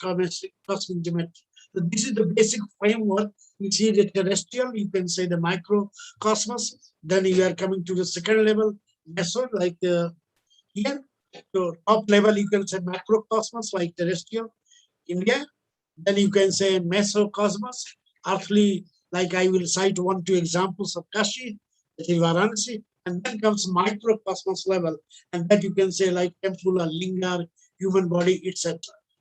cosmic geometry. So this is the basic framework. You see the terrestrial, you can say the microcosmos. Then you are coming to the second level, meso, like here. So top level, you can say macrocosmos, like terrestrial, India. Then you can say mesocosmos, earthly, like I will cite 1, 2 examples of Kashi, that is Varanasi. And then comes microcosmos level, and that you can say like temple or linga, human body, etc.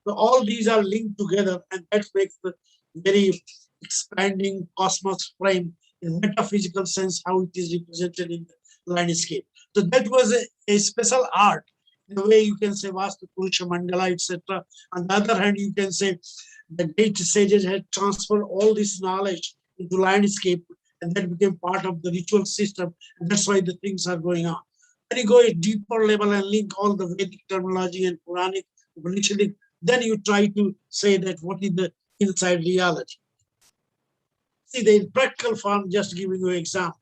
So all these are linked together, and that makes the very expanding cosmos frame in metaphysical sense, how it is represented in the landscape. So that was a special art. In a way, you can say Vastu Purusha Mandala, etc. On the other hand, you can say the great sages had transferred all this knowledge into landscape, and that became part of the ritual system. And that's why the things are going on. When you go a deeper level and link all the Vedic terminology and Puranic, Upanishadic, then you try to say that what is the inside reality. See, the practical form, just giving you an example.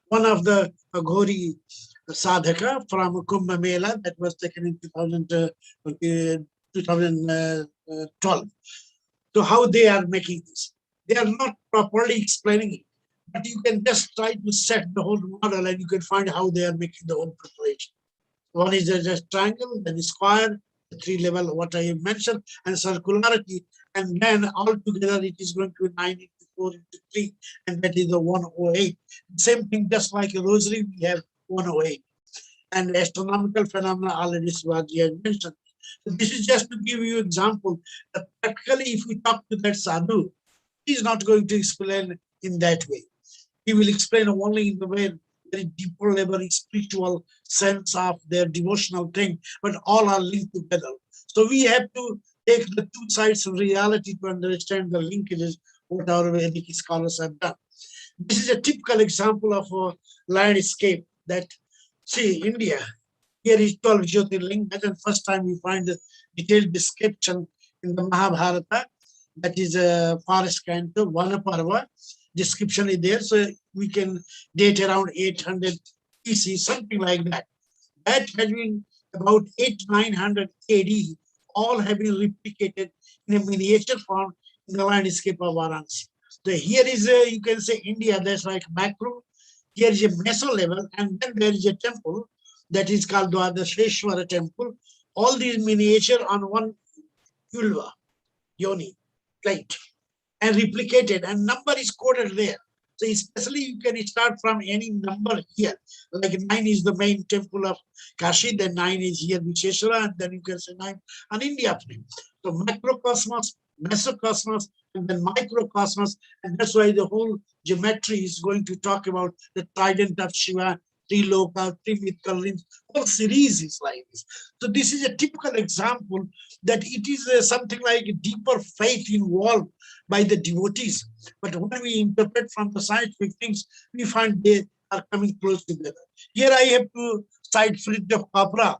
One of the Aghori sadhaka from Kumbh Mela that was taken in 2012. So how they are making this? They are not properly explaining it, but you can just try to set the whole model and you can find how they are making the whole preparation. One is just triangle, then square, the 3 level, what I have mentioned, and circularity. And then all together it is going to be 9 into 4 into 3, and that is the 108. Same thing, just like a rosary, we have 108. And astronomical phenomena already Shivaji has mentioned. So this is just to give you an example that practically if we talk to that sadhu, he is not going to explain in that way. He will explain only in the very deeper level, spiritual sense of their devotional thing, but all are linked together. So we have to take the 2 sides of reality to understand the linkages, what our Vedic scholars have done. This is a typical example of a landscape that, see, India, here is 12 Jyotirlingas, and first time we find the detailed description in the Mahabharata, that is a forest canto, Vanaparva. Description is there, so we can date around 800 BC, something like that. That has been about 800-900 AD, all have been replicated in a miniature form in the landscape of Varanasi. So here is you can say India, that's like macro. Here is a meso level, and then there is a temple that is called Dwadasheshwara temple. All these miniature on one vulva, yoni, plate, and replicated, and number is coded there. So especially you can start from any number here. Like 9 is the main temple of Kashi, then 9 is here Visheshwara, and then you can say 9 on India frame. So macrocosmos, mesocosmos, and then microcosmos, and that's why the whole geometry is going to talk about the Trident of Shiva, three loka, three mythical rings, whole series is like this. So this is a typical example that it is something like a deeper faith involved by the devotees. But when we interpret from the scientific things, we find they are coming close together. Here I have to cite Friedrich Capra,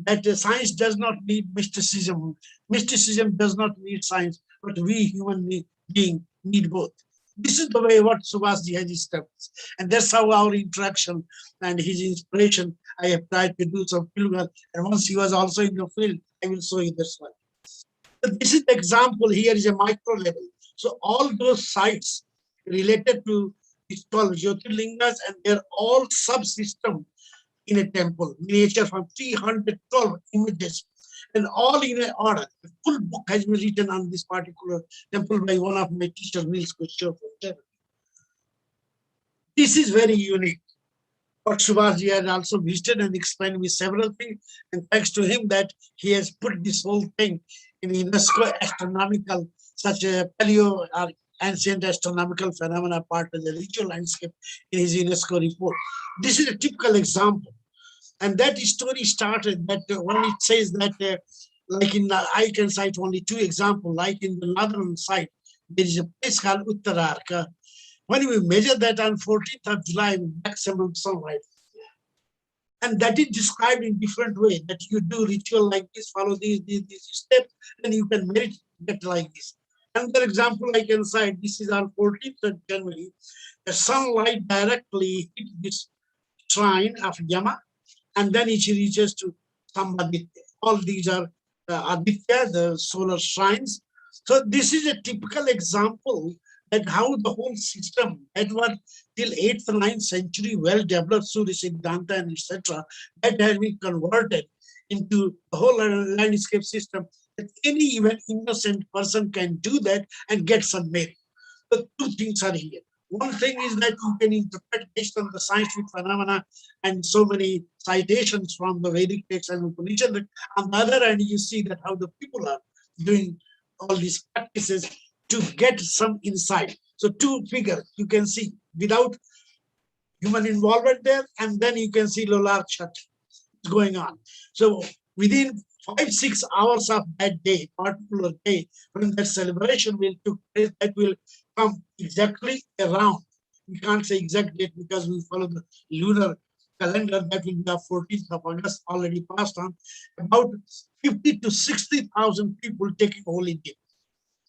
that science does not need mysticism. Mysticism does not need science, but we human beings need both. This is the way what Subhasji has established. And that's how our interaction and his inspiration, I have tried to do some field work. And once he was also in the field, I will show you this one. So this is the example. Here is a micro level. So all those sites related to it's called Jyotirlingas, and they're all subsystems in a temple, miniature from 312 images, and all in an order. A full book has been written on this particular temple by one of my teachers, Niels Kushner from Germany. This is very unique. But Subhasji has also visited and explained me several things, and thanks to him that he has put this whole thing in UNESCO astronomical, such a paleo or ancient astronomical phenomena part of the ritual landscape in his UNESCO report. This is a typical example. And that story started that when it says that, like in, I can cite only two examples, like in the northern side, there is a place called Uttararka. When we measure that on 14th of July, maximum sunlight. And that is described in different way, that you do ritual like this, follow these steps, and you can meditate like this. Another example I can cite, this is on 14th of January, the sunlight directly hit this shrine of Yama, and then it reaches to Sambhaditya. All these are Aditya, the solar shrines. So this is a typical example that how the whole system that was till 8th and 9th century well developed Surya Siddhanta and etc. that has been converted into the whole landscape system. That any even innocent person can do that and get some merit. The two things are here. One thing is that you can interpret based on the scientific phenomena and so many citations from the Vedic texts and Upanishad. On the other hand, you see that how the people are doing all these practices to get some insight. So two figures you can see without human involvement there, and then you can see Lolar Chat going on. So within 5-6 hours of that day, particular day, when that celebration will take place, that will come exactly around. We can't say exact date because we follow the lunar calendar. That will be the 14th of August, already passed on. About 50 to 60,000 people taking holy day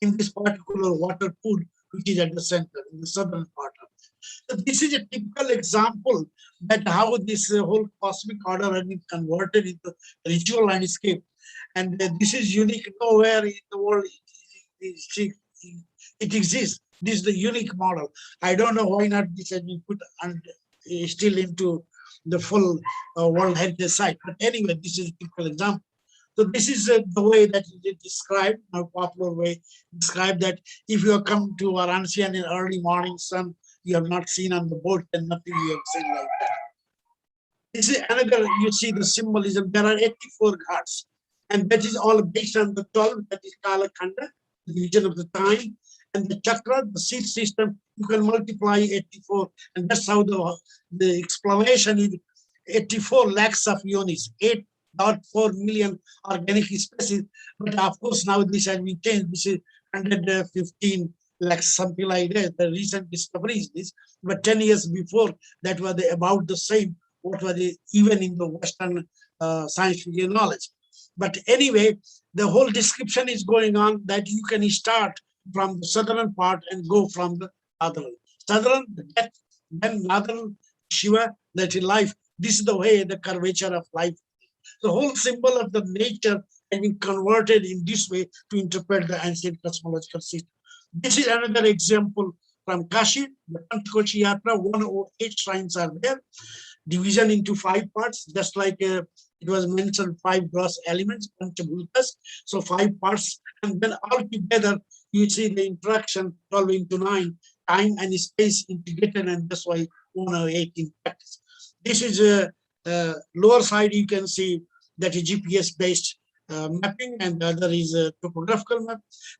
in this particular water pool, which is at the center, in the southern part of it. So this is a typical example that how this whole cosmic order has been converted into ritual landscape. And this is unique. Nowhere in the world it exists. This is the unique model. I don't know why not this has been put still into the full World Heritage Site. But anyway, this is a typical example. So this is the way that it is described, a popular way, described that if you have come to Varanasi and in early morning sun, you have not seen on the boat, and nothing you have seen like that. This is another, you see the symbolism. There are 84 ghats, and that is all based on the 12, that is Kala Khanda, the division of the time, and the chakra, the seed system, you can multiply 84, and that's how the explanation is 84 lakhs of yonis, 8.4 million organic species. But of course, now this has been changed. This is 115 lakhs, something like that. The recent discovery is this. But 10 years before, that was about the same, what was even in the Western scientific knowledge. But anyway, the whole description is going on that you can start from the southern part and go from the northern. Southern, the death, then northern, Shiva, that is life. This is the way, the curvature of life. The whole symbol of the nature has been converted in this way to interpret the ancient cosmological system. This is another example from Kashi, the Panchakoshi Yatra. 108 shrines are there, division into 5 parts, just like it was mentioned, 5 gross elements, Panchabhutas. So 5 parts, and then all together you see the interaction 12 into 9, time and space integrated, and that's why 108 in practice. This is a lower side, you can see that is GPS based mapping, and the other is a topographical map.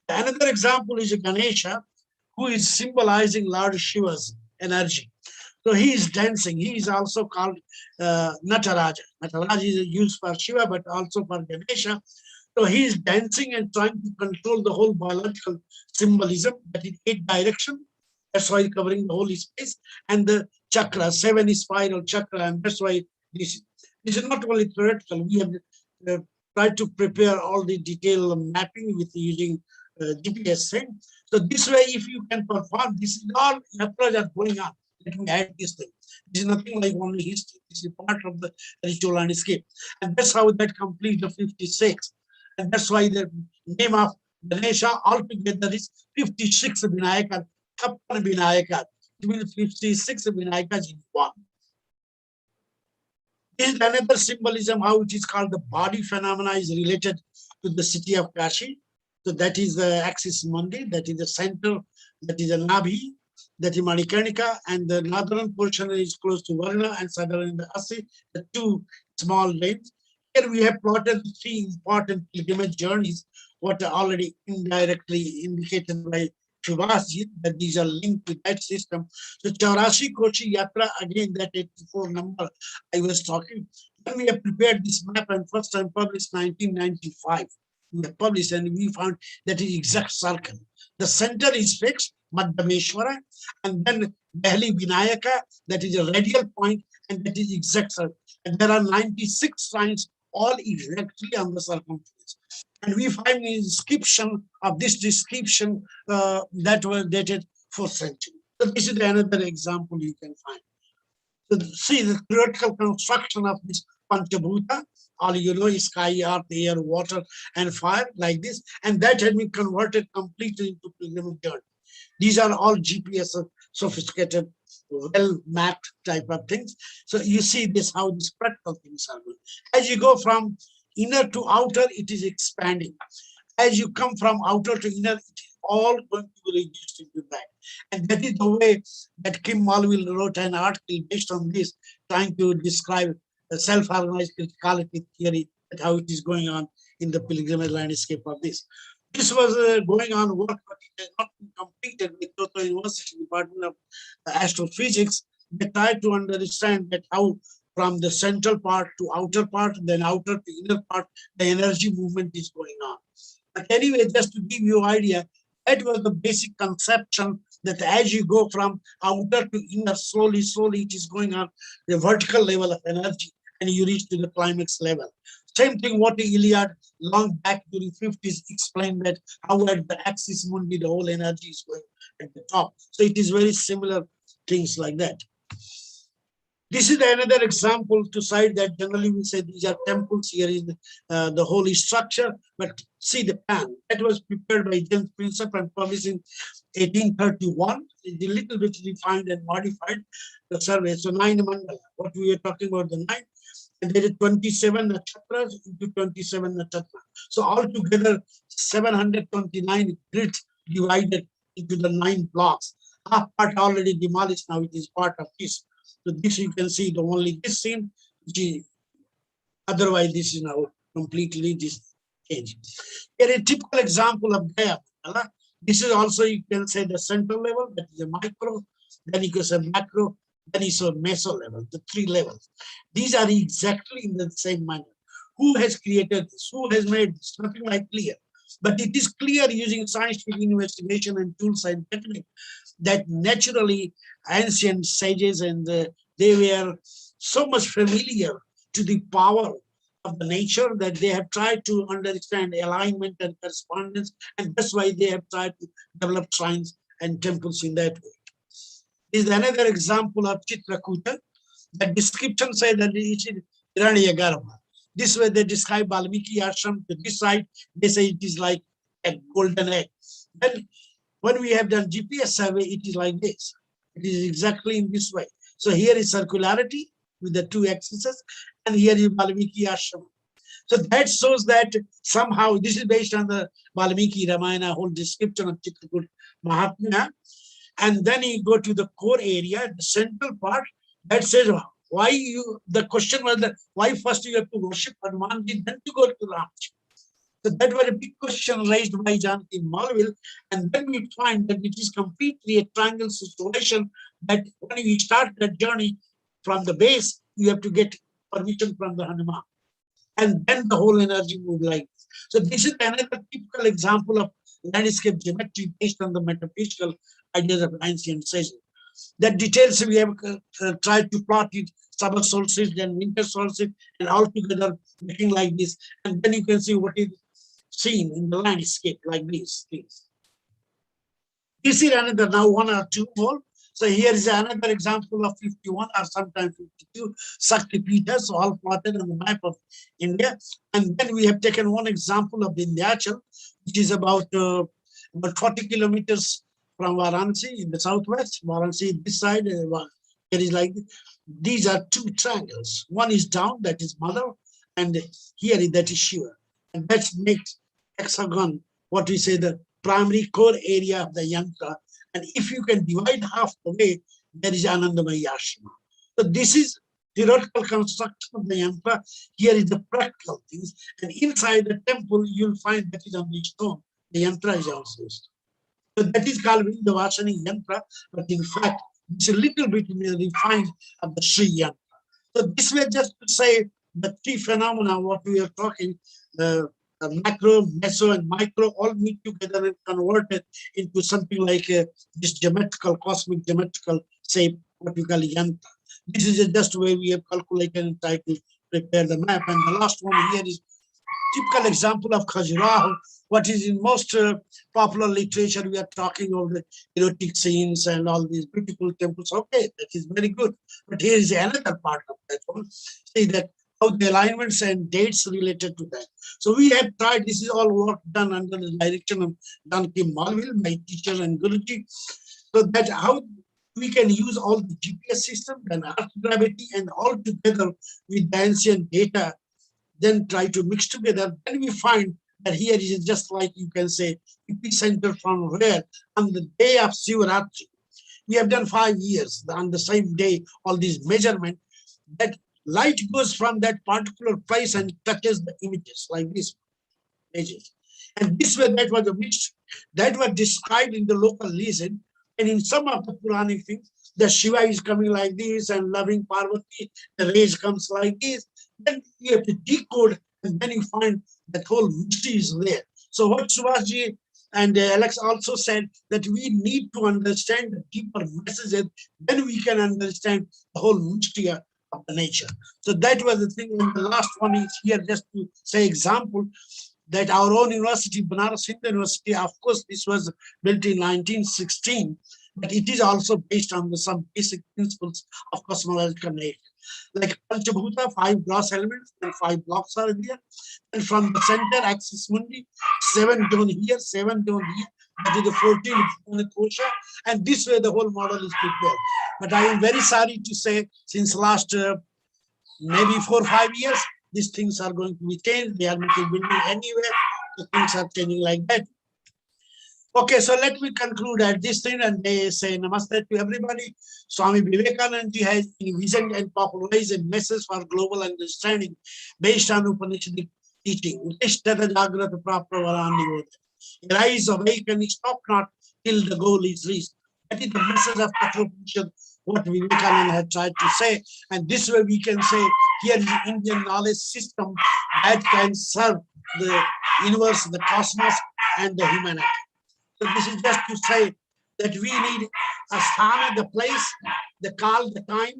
Another example is Ganesha, who is symbolizing Lord Shiva's energy. So he is dancing. He is also called Nataraja. Nataraja is used for Shiva, but also for Ganesha. So he is dancing and trying to control the whole biological symbolism that in 8 direction. That's why covering the whole space. And the chakra, 7 spiral chakra, and that's why this is not only theoretical. We have tried to prepare all the detailed mapping with using GPS thing. So this way, if you can perform, this is all approach are going on. Let me add this thing. This is nothing like only history. This is part of the ritual landscape. And that's how that completes the 56. And that's why the name of Ganesha altogether is 56 Vinayaka, Kappan Vinayaka. It means 56 Vinayakas in one. This is another symbolism, how it is called the body phenomena is related to the city of Kashi. So that is the axis mundi, that is the center, that is the Nabhi, that is Manikarnika, and the northern portion is close to Varna and southern the Asi, the 2 small lanes. Here we have plotted 3 important pilgrimage journeys, what are already indirectly indicated by Shivasji, that these are linked to that system. So Chaurashi Koshi Yatra, again that 84 number I was talking. When we have prepared this map and first time published 1995, we have published and we found that is exact circle. The center is fixed, Madhyameshwara, and then Delhi Vinayaka, that is a radial point, and that is exact circle. And there are 96 signs, all exactly on the circumference. And we find the inscription of this description that was dated 4th century. So this is another example you can find. So see the theoretical construction of this Panchabhuta, all you know is sky, earth, air, water, and fire, like this, and that had been converted completely into pilgrimage journey. These are all GPS sophisticated, well-mapped type of things. So you see this, how these practical things are going. As you go from inner to outer, it is expanding. As you come from outer to inner, it is all going to be reduced into that. And that is the way that Kim Malville wrote an article based on this, trying to describe the self-organized criticality theory, and how it is going on in the pilgrimage landscape of this. This was going on work, but it has not been completed with Kyoto University Department of Astrophysics. They tried to understand that how from the central part to outer part, then outer to inner part, the energy movement is going on. But anyway, just to give you an idea, that was the basic conception that as you go from outer to inner, slowly, it is going on the vertical level of energy, and you reach to the climax level. Same thing what the Iliad long back during 50s explained that how at the axis mundi the whole energy is going at the top. So it is very similar things like that. This is another example to cite that generally we say these are temples. Here is the holy structure, but see the plan that was prepared by James Prinsep and published in 1831. It's a little bit refined and modified the survey. So 9 mandala, what we are talking about the 9. And there is 27 nakshatras into 27 nakshatras. So altogether 729 grids divided into the 9 blocks. Half part already demolished, now it is part of this. So this you can see the only this scene, otherwise this is now completely changed. Here a typical example of Gaya. This is also you can say the central level, that is a micro, then you can say macro, then you say meso level, the 3 levels. These are exactly in the same manner. Who has created this? Who has made this? Nothing like clear. But it is clear using scientific investigation and tools and technique that naturally ancient sages and they were so much familiar to the power of the nature that they have tried to understand alignment and correspondence, and that's why they have tried to develop shrines and temples in that way. This is another example of Chitrakuta. The description says that it is Hiranyagarbha. This way they describe Valmiki ashram. To this side, they say it is like a golden egg. Then when we have done GPS survey, it is like this. It is exactly in this way. So here is circularity with the 2 axes, and here is Valmiki ashram. So that shows that somehow this is based on the Valmiki Ramayana whole description of Chitrakuta Mahatmya. And then you go to the core area, the central part, that says why you, the question was that why first you have to worship Hanuman, then to go to Ram. So that was a big question raised by John in Malville. And then we find that it is completely a triangle situation, that when you start that journey from the base, you have to get permission from the Hanuman. And then the whole energy moves like this. So this is another typical example of landscape geometry based on the metaphysical ideas of ancient sages. The details we have tried to plot it, summer solstice and winter solstice, and all together looking like this. And then you can see what is seen in the landscape like these things. This is another now one or two more. So here is another example of 51 or sometimes 52 Sakti Peethas, all plotted on the map of India. And then we have taken one example of Vindhyachal, which is about 40 kilometers from Varanasi in the southwest. Varanasi this side, there is like, these are two triangles. One is down, that is Mother, and here that is Shiva. And that makes hexagon, what we say, the primary core area of the yantra. And if you can divide half the way, there is Anandamaya Ashrama. So this is theoretical construction of the yantra. Here is the practical things. And inside the temple, you'll find that is on the stone. The yantra is also stone. So that is called the Vashani yantra. But in fact, it's a little bit refined of the Sri yantra. So this way, just to say the three phenomena, what we are talking, macro, meso, and micro all meet together and converted into something like this geometrical, cosmic geometrical shape, what we call yantra. This is just where we have calculated and tried to prepare the map. And the last one here is typical example of Khajuraho. What is in most popular literature, we are talking of the erotic scenes and all these beautiful temples. Okay, that is very good. But here is another part of that one. See that how the alignments and dates related to that. So we have tried, this is all work done under the direction of John K. Malville, my teacher and Guruji. So that how we can use all the GPS system and Earth gravity and all together with the ancient data, then try to mix together. Then we find that here is just like you can say epicenter from where on the day of Sivaratri. We have done 5 years on the same day, all these measurement, that light goes from that particular place and touches the images like this images. And this way that was a mix that was described in the local legend. And in some of the Puranic things, the Shiva is coming like this and loving Parvati, the rays comes like this. Then you have to decode, and then you find that whole mystery is there. So what Subhashji and Alex also said, that we need to understand the deeper messages, then we can understand the whole mystery of the nature. So that was the thing. And the last one is here just to say example, that our own university, Banaras Hindu University, of course, this was built in 1916, but it is also based on some basic principles of cosmological nature. Like Panchabhuta, 5 gross elements and 5 blocks are there. And from the center, axis mundi, 7 down here, 7 down here. That is the 14th kosha. And this way the whole model is prepared. But I am very sorry to say, since last maybe 4 or 5 years, these things are going to be changed. They are making building anywhere. The things are changing like that. Okay, so let me conclude at this thing and they say namaste to everybody. Swami Vivekananda ji has envisioned and popularized a message for global understanding based on Upanishadic teaching. Rise, awake, and stop not till the goal is reached. That is the message of Kathopanishad, what Vivekananda had tried to say. And this way we can say, here is the Indian knowledge system that can serve the universe, the cosmos, and the humanity. So this is just to say that we need a sthana, the place, the call, the time,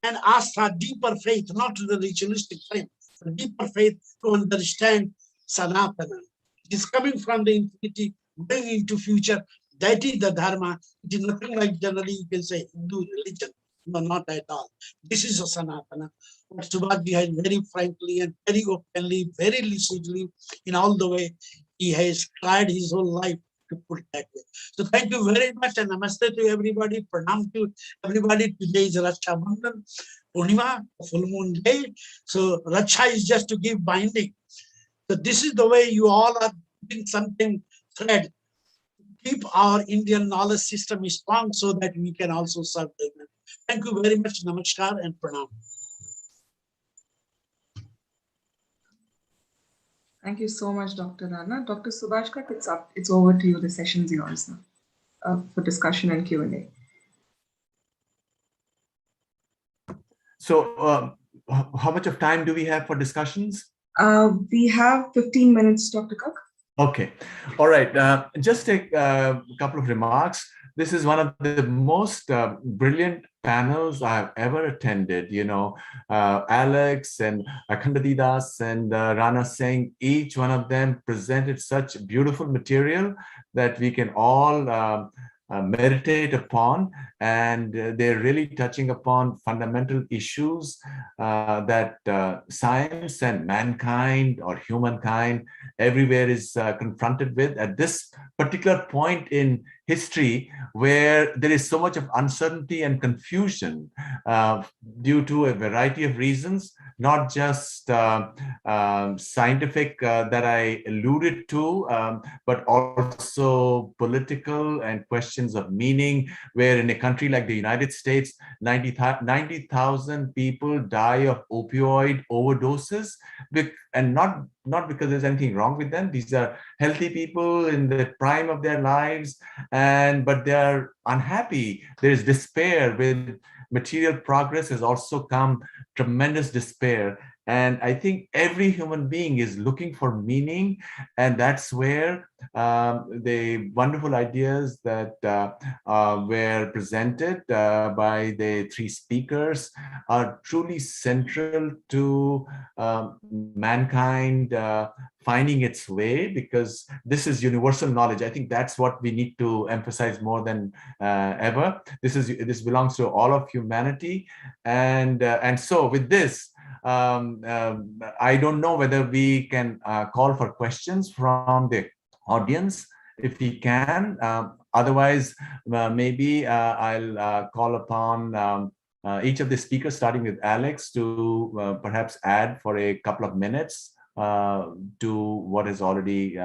and ask for deeper faith, not to the ritualistic faith, but deeper faith to understand Sanatana. It is coming from the infinity, going into future. That is the dharma. It is nothing like generally you can say Hindu religion. No, not at all. This is a Sanatana. What Subhadji has very frankly and very openly, very lucidly, in all the way, he has tried his whole life to put that way. So thank you very much and namaste to everybody. Pranam to everybody. Today is Raksha Bandhan, Purnima, full moon day. So Raksha is just to give binding. So this is the way you all are doing something thread. Keep our Indian knowledge system strong so that we can also serve them. Thank you very much. Namaskar and Pranam. Thank you so much, Dr. Rana. Dr. Subhashkar, it's over to you. The session's yours now for discussion and Q&A. So how much of time do we have for discussions? We have 15 minutes, Dr. Cook. Okay. All right. Just a couple of remarks. This is one of the most brilliant panels I've ever attended. You know, Alex and Akhandadidas and Rana Singh, each one of them presented such beautiful material that we can all meditate upon, and they're really touching upon fundamental issues that science and mankind or humankind everywhere is confronted with at this particular point in history, where there is so much of uncertainty and confusion due to a variety of reasons, not just scientific that I alluded to, but also political and questions of meaning, where in a country like the United States, 90,000 people die of opioid overdoses, and not because there's anything wrong with them. These are healthy people in the prime of their lives, but they are unhappy. There's despair. With material progress has also come tremendous despair. And I think every human being is looking for meaning, and that's where the wonderful ideas that were presented by the three speakers are truly central to mankind finding its way, because this is universal knowledge. I think that's what we need to emphasize more than ever. This belongs to all of humanity, and so with this, I don't know whether we can call for questions from the audience. If we can, otherwise maybe I'll call upon each of the speakers, starting with Alex, to perhaps add for a couple of minutes to what has already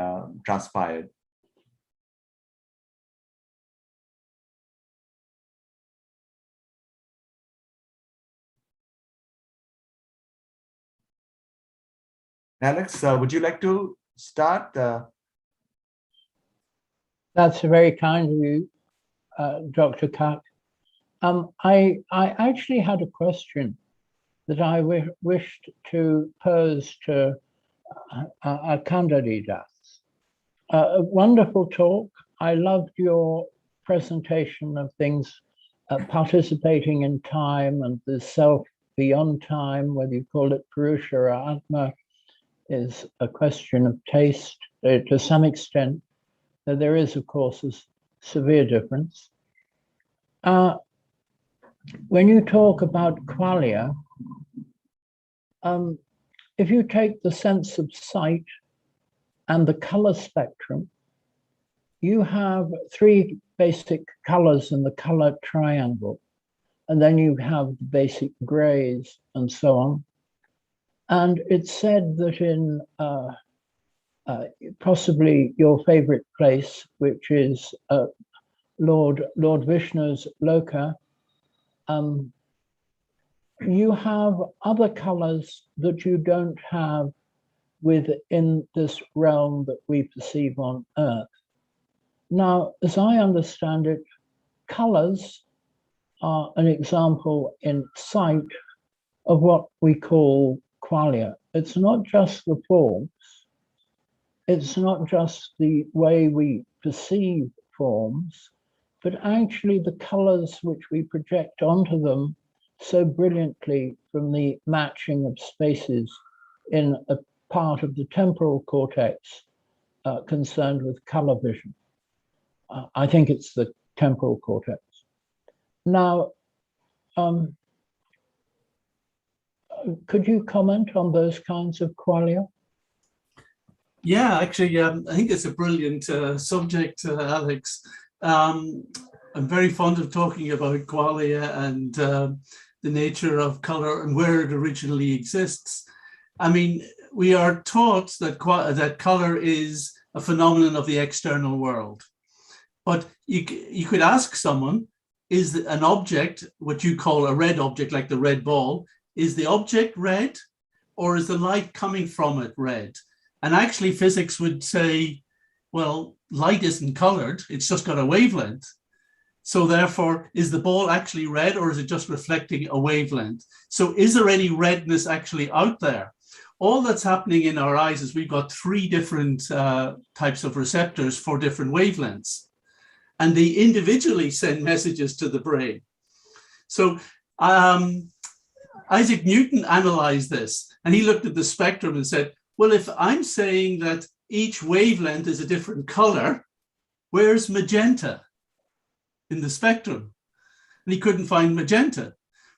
transpired. Alex, would you like to start? That's very kind of you, Dr. Kak. I actually had a question that I wished to pose to Akhandadidas. A wonderful talk. I loved your presentation of things, participating in time and the self beyond time, whether you call it Purusha or Atma, is a question of taste to some extent. There is, of course, a severe difference. When you talk about qualia, if you take the sense of sight and the color spectrum, you have three basic colors in the color triangle, and then you have the basic grays and so on. And it's said that in possibly your favorite place, which is Lord Vishnu's Loka, you have other colors that you don't have within this realm that we perceive on Earth. Now, as I understand it, colors are an example in sight of what we call qualia. It's not just the forms, it's not just the way we perceive forms, but actually the colors which we project onto them so brilliantly from the matching of spaces in a part of the temporal cortex concerned with color vision. I think it's the temporal cortex. Now, could you comment on those kinds of qualia? Yeah, actually, I think it's a brilliant subject, Alex. I'm very fond of talking about qualia and the nature of color and where it originally exists. I mean, we are taught that that color is a phenomenon of the external world. But you could ask someone, is an object, what you call a red object, like the red ball, is the object red, or is the light coming from it red? And actually physics would say, well, light isn't colored, it's just got a wavelength. So therefore, is the ball actually red or is it just reflecting a wavelength? So is there any redness actually out there? All that's happening in our eyes is we've got three different types of receptors for different wavelengths. And they individually send messages to the brain. So Isaac Newton analyzed this, and he looked at the spectrum and said, well, if I'm saying that each wavelength is a different color, where's magenta in the spectrum? And he couldn't find magenta.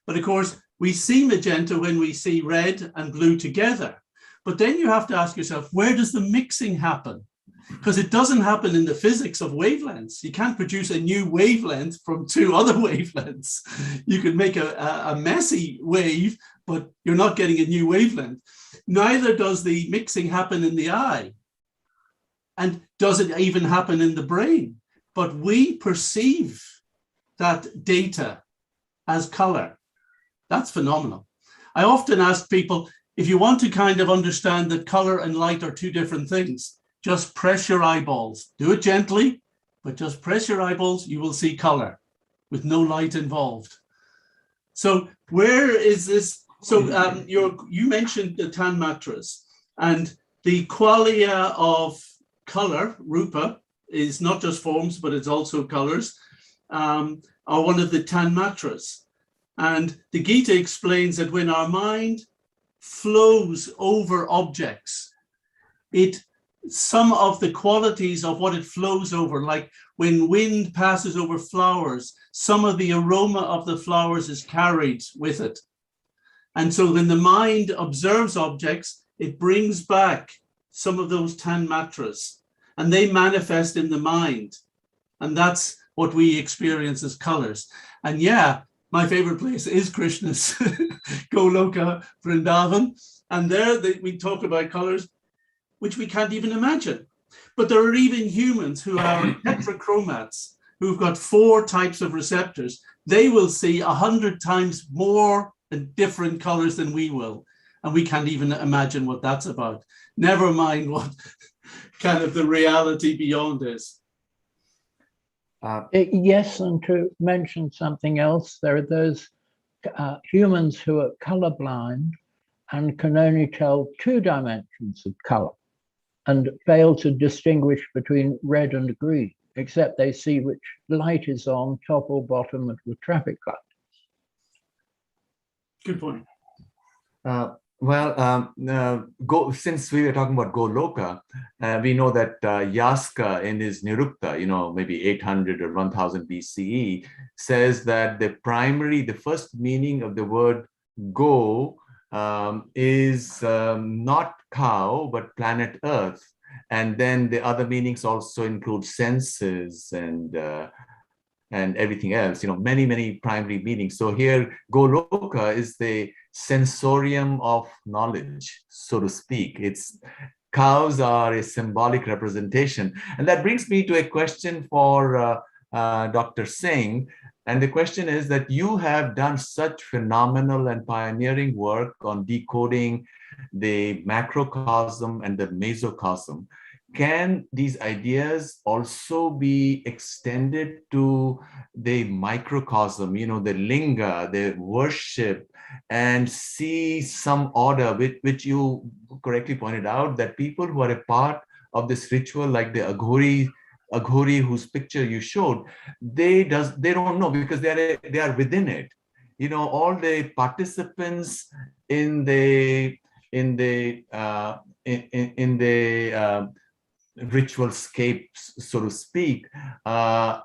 But of course, we see magenta when we see red and blue together. But then you have to ask yourself, where does the mixing happen? Because it doesn't happen in the physics of wavelengths. You can't produce a new wavelength from two other wavelengths. You can make a messy wave, but you're not getting a new wavelength. Neither does the mixing happen in the eye. And does it even happen in the brain? But we perceive that data as color. That's phenomenal. I often ask people, if you want to kind of understand that color and light are two different things, just press your eyeballs. Do it gently, but just press your eyeballs, you will see color with no light involved. So where is this? So you mentioned the tanmatras, and the qualia of color, rupa, is not just forms, but it's also colors, are one of the tanmatras. And the Gita explains that when our mind flows over objects, some of the qualities of what it flows over, like when wind passes over flowers, some of the aroma of the flowers is carried with it. And so when the mind observes objects, it brings back some of those tanmatras, and they manifest in the mind. And that's what we experience as colors. And yeah, my favorite place is Krishna's Goloka, Vrindavan. And there we talk about colors which we can't even imagine. But there are even humans who are tetrachromats, who've got 4 types of receptors. They will see 100 times more and different colors than we will. And we can't even imagine what that's about. Never mind what kind of the reality beyond is. Yes, and to mention something else, there are those humans who are colorblind and can only tell 2 dimensions of color and fail to distinguish between red and green, except they see which light is on, top or bottom of the traffic light. Good point. Since we were talking about Goloka, we know that Yaska in his Nirukta, maybe 800 or 1000 BCE, says that the first meaning of the word go is not cow, but planet Earth. And then the other meanings also include senses and everything else, many, many primary meanings. So here, Goloka is the sensorium of knowledge, so to speak. Cows are a symbolic representation. And that brings me to a question for Dr. Singh. And the question is that you have done such phenomenal and pioneering work on decoding the macrocosm and the mesocosm. Can these ideas also be extended to the microcosm, the linga, the worship, and see some order, which you correctly pointed out, that people who are a part of this ritual, like the Aghori whose picture you showed, they don't know because they are within it. All the participants in the ritual scapes, so to speak, they're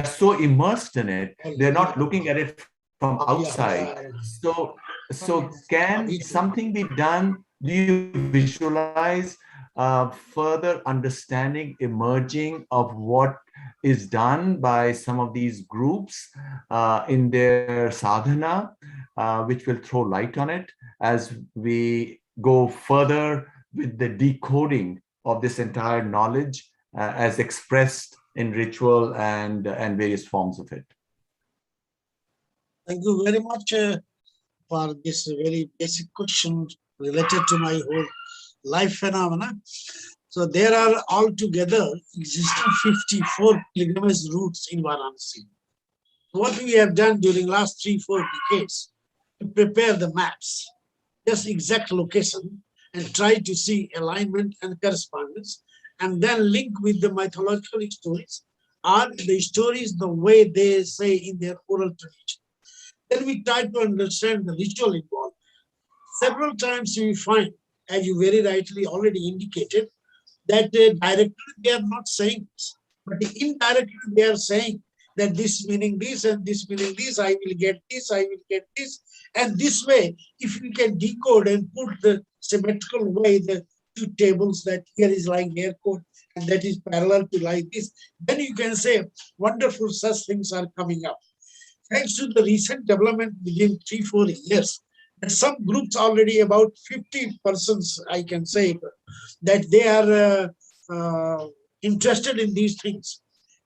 so immersed in it, they're not looking at it from outside. So can something be done? Do you visualize further understanding emerging of what is done by some of these groups in their sadhana, which will throw light on it as we go further with the decoding of this entire knowledge as expressed in ritual and various forms of it? Thank you very much for this very basic question related to my whole life phenomena. So there are altogether existing 54 pilgrimage routes in Varanasi. What we have done during last 3-4 decades to prepare the maps, just exact location, and try to see alignment and correspondence, and then link with the mythological stories or the stories the way they say in their oral tradition. Then we try to understand the ritual involved. Several times we find, as you very rightly already indicated, that directly they are not saying this, but indirectly they are saying that this meaning this and this meaning this, I will get this, I will get this. And this way, if we can decode and put the symmetrical way, the two tables that here is like air code and that is parallel to like this, then you can say wonderful such things are coming up. Thanks to the recent development within 3-4 years, and some groups already about 50 persons, I can say, that they are interested in these things.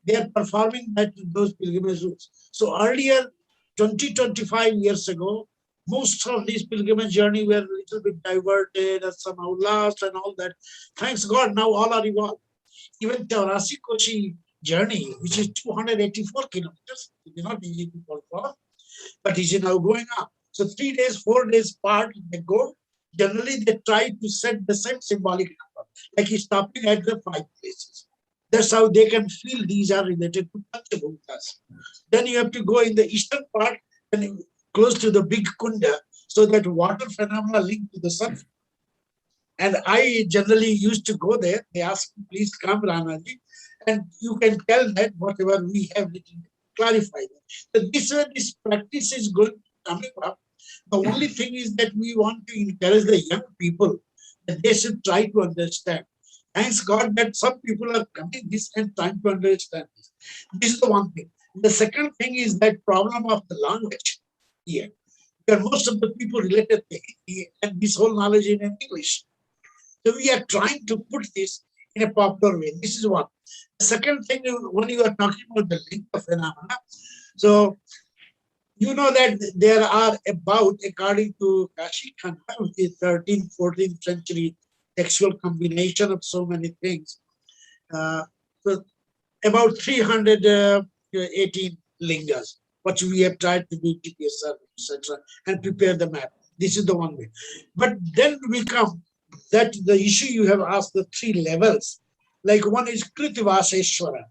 They are performing that those pilgrimage routes. So earlier, 20-25 years ago, most of these pilgrimage journey were a little bit diverted and somehow lost and all that. Thanks God, now all are evolved. Even Taurasi Koshi journey, which is 284 kilometers, it is not easy to perform, but it is now going on. So 3 days, 4 days part, they go. Generally, they try to set the same symbolic number, like he's stopping at the 5 places. That's how they can feel these are related to Panchabhutas. Then you have to go in the eastern part and close to the big Kunda, so that water phenomena linked to the sun. And I generally used to go there. They ask me, please come, Ranaji. And you can tell that whatever we have written, clarify that. So this way, this practice is going coming up. The only thing is that we want to encourage the young people that they should try to understand. Thanks God that some people are coming this and trying to understand this. This is the one thing. The second thing is that problem of the language here. Because most of the people related to Hindi and this whole knowledge in English. So we are trying to put this in a popular way. This is one. The second thing, when you are talking about the link of phenomena, so you know that there are about, according to Kashi Khanda, which is 13th, 14th century textual combination of so many things, so about 318 lingas, what we have tried to do GPS, etc., and prepare the map. This is the one way. But then we come that the issue you have asked, the 3 levels, like one is Kritivaseshwara.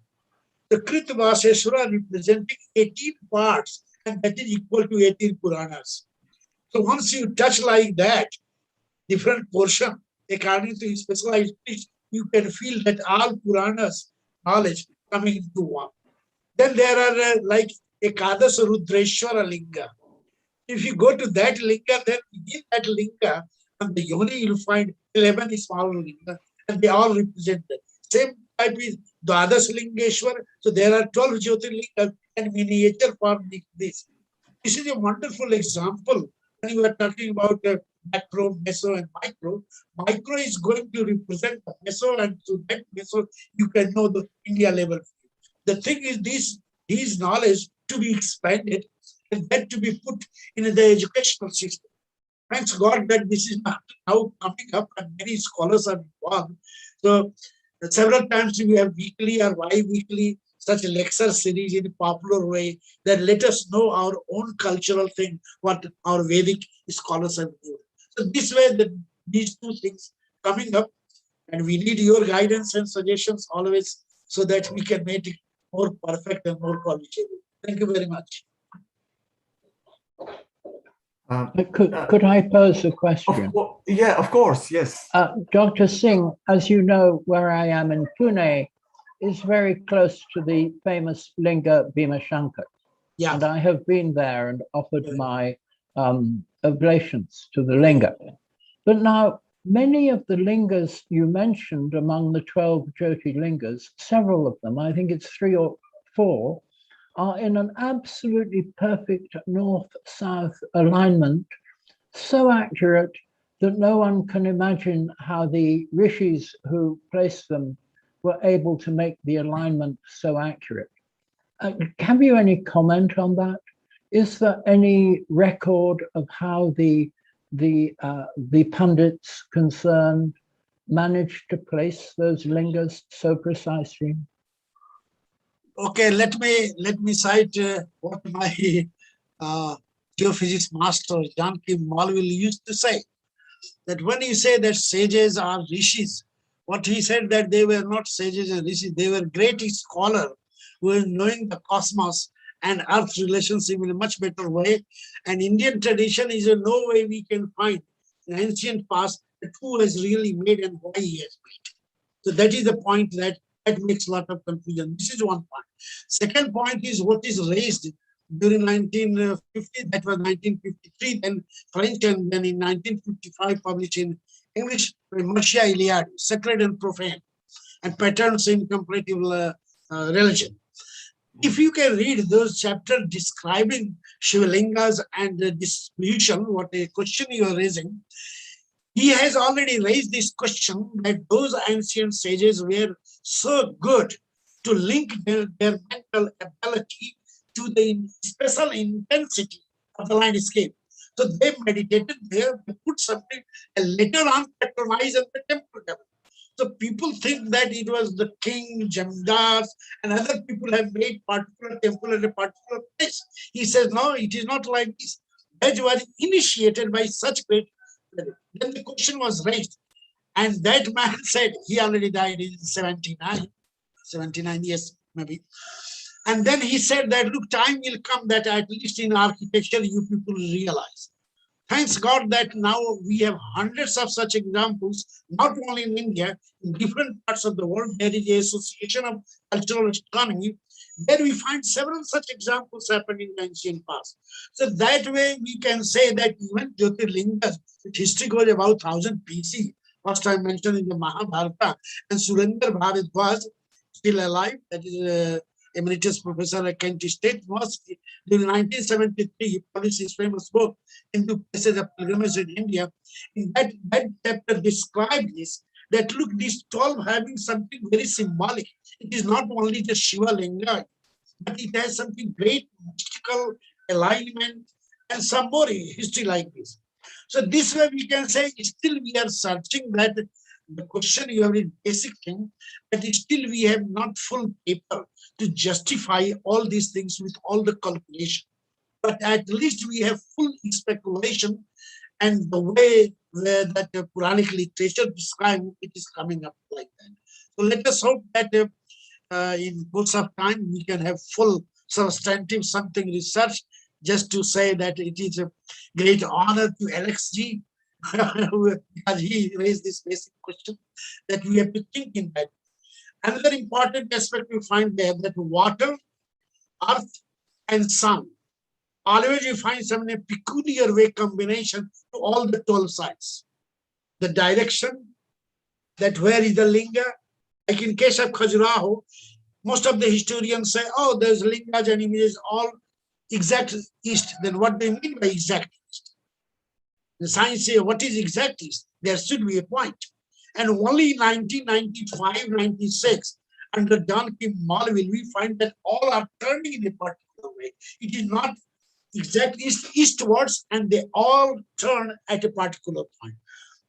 The Kritivaseshwara representing 18 parts, and that is equal to 18 Puranas. So once you touch like that, different portion, according to specialized priest, you can feel that all Puranas knowledge coming into one. Then there are like Ekadasa Rudreshwara Linga. If you go to that Linga, then within that Linga, and the Yoni, you'll find 11 smaller Linga, and they all represent that. Same type is Dwadas Lingeshwar. So there are 12 Jyotirlingas and miniature form this. This is a wonderful example when you are talking about macro, meso, and micro. Micro is going to represent the meso, and to that meso, you can know the India level. The thing is, these knowledge to be expanded and then to be put in the educational system. Thanks God that this is not now coming up, and many scholars are involved. So several times we have weekly or bi-weekly such a lecture series in a popular way that let us know our own cultural thing, what our Vedic scholars have done. So this way, these two things coming up, and we need your guidance and suggestions always, so that we can make it more perfect and more qualitative. Thank you very much. Could I pose a question? Yeah, of course, yes. Dr. Singh, as you know, where I am in Pune is very close to the famous Linga Bhimashankar. Yeah. And I have been there and offered my oblations to the Linga. But now, many of the lingas you mentioned among the 12 Jyotirlingas, several of them, I think it's 3 or 4, are in an absolutely perfect north-south alignment, so accurate that no one can imagine how the rishis who placed them were able to make the alignment so accurate. Have you any comment on that? Is there any record of how the pundits concerned manage to place those lingas so precisely? Okay, let me cite what my geophysics master Janki Malville used to say, that when you say that sages are rishis, what he said that they were not sages and rishis, they were great scholars who were knowing the cosmos and Earth's relationship in a much better way. And Indian tradition is in no way we can find in ancient past that who has really made and why he has made. So that is the point that makes a lot of confusion. This is one point. Second point is what is raised during 1950, that was 1953, then French, and then in 1955 published in English, Marcia Iliad, Sacred and Profane, and Patterns in Comparative Religion. If you can read those chapters describing Shivalingas and the distribution, what a question you are raising, he has already raised this question that those ancient sages were so good to link their mental ability to the special intensity of the landscape. So they meditated there, they put something, and later on patronized at the temple level. So people think that it was the king, jamdars, and other people have made particular temple at a particular place. He says, no, it is not like this. That was initiated by such great. Then the question was raised, and that man said, he already died in 79 years maybe. And then he said that, look, time will come that at least in architecture, you people realize. Thanks God that now we have hundreds of such examples, not only in India, in different parts of the world. There is an association of cultural astronomy. There we find several such examples happening in the ancient past. So that way we can say that even Jyotirlingas, its history goes about 1000 BC. First I mentioned in the Mahabharata, and Surendra Bharadwaj, still alive, that is emeritus professor at Kent State University. During 1973, he published his famous book, Hindu Places of Pilgrimage in India. In that chapter described this, that look, these 12 having something very symbolic. It is not only just Shiva Linga, but it has something great mystical alignment and some more history like this. So this way we can say still we are searching that the question you have is basic thing, but still we have not full paper to justify all these things with all the calculation. But at least we have full speculation, and the way that the Puranic literature describes it is coming up like that. So let us hope that in course of time we can have full substantive something research, just to say that it is a great honor to LXG because he raised this basic question that we have to think in that. Another important aspect we find there, that water, earth, and sun, always you find some in a peculiar way combination to all the 12 sides. The direction, that where is the linga, like in case of Khajuraho, most of the historians say, oh, there's lingas and images all exact east. Then what do you mean by exact east? The science say, what is exact east? There should be a point. And only in 1995-96, under John P. Malville, we find that all are turning in a particular way. It is not exact eastwards, and they all turn at a particular point.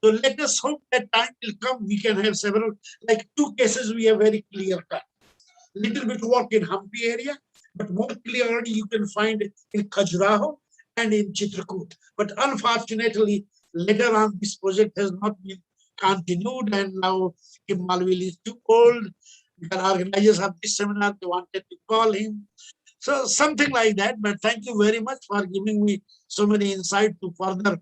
So let us hope that time will come. We can have several, like 2 cases we have very clear cut. Little bit work in Hampi area, but more clearly you can find it in Khajuraho and in Chitrakuta. But unfortunately, later on this project has not been continued, and now Kim Malville is too old. The organizers of this seminar, they wanted to call him. So something like that, but thank you very much for giving me so many insight to further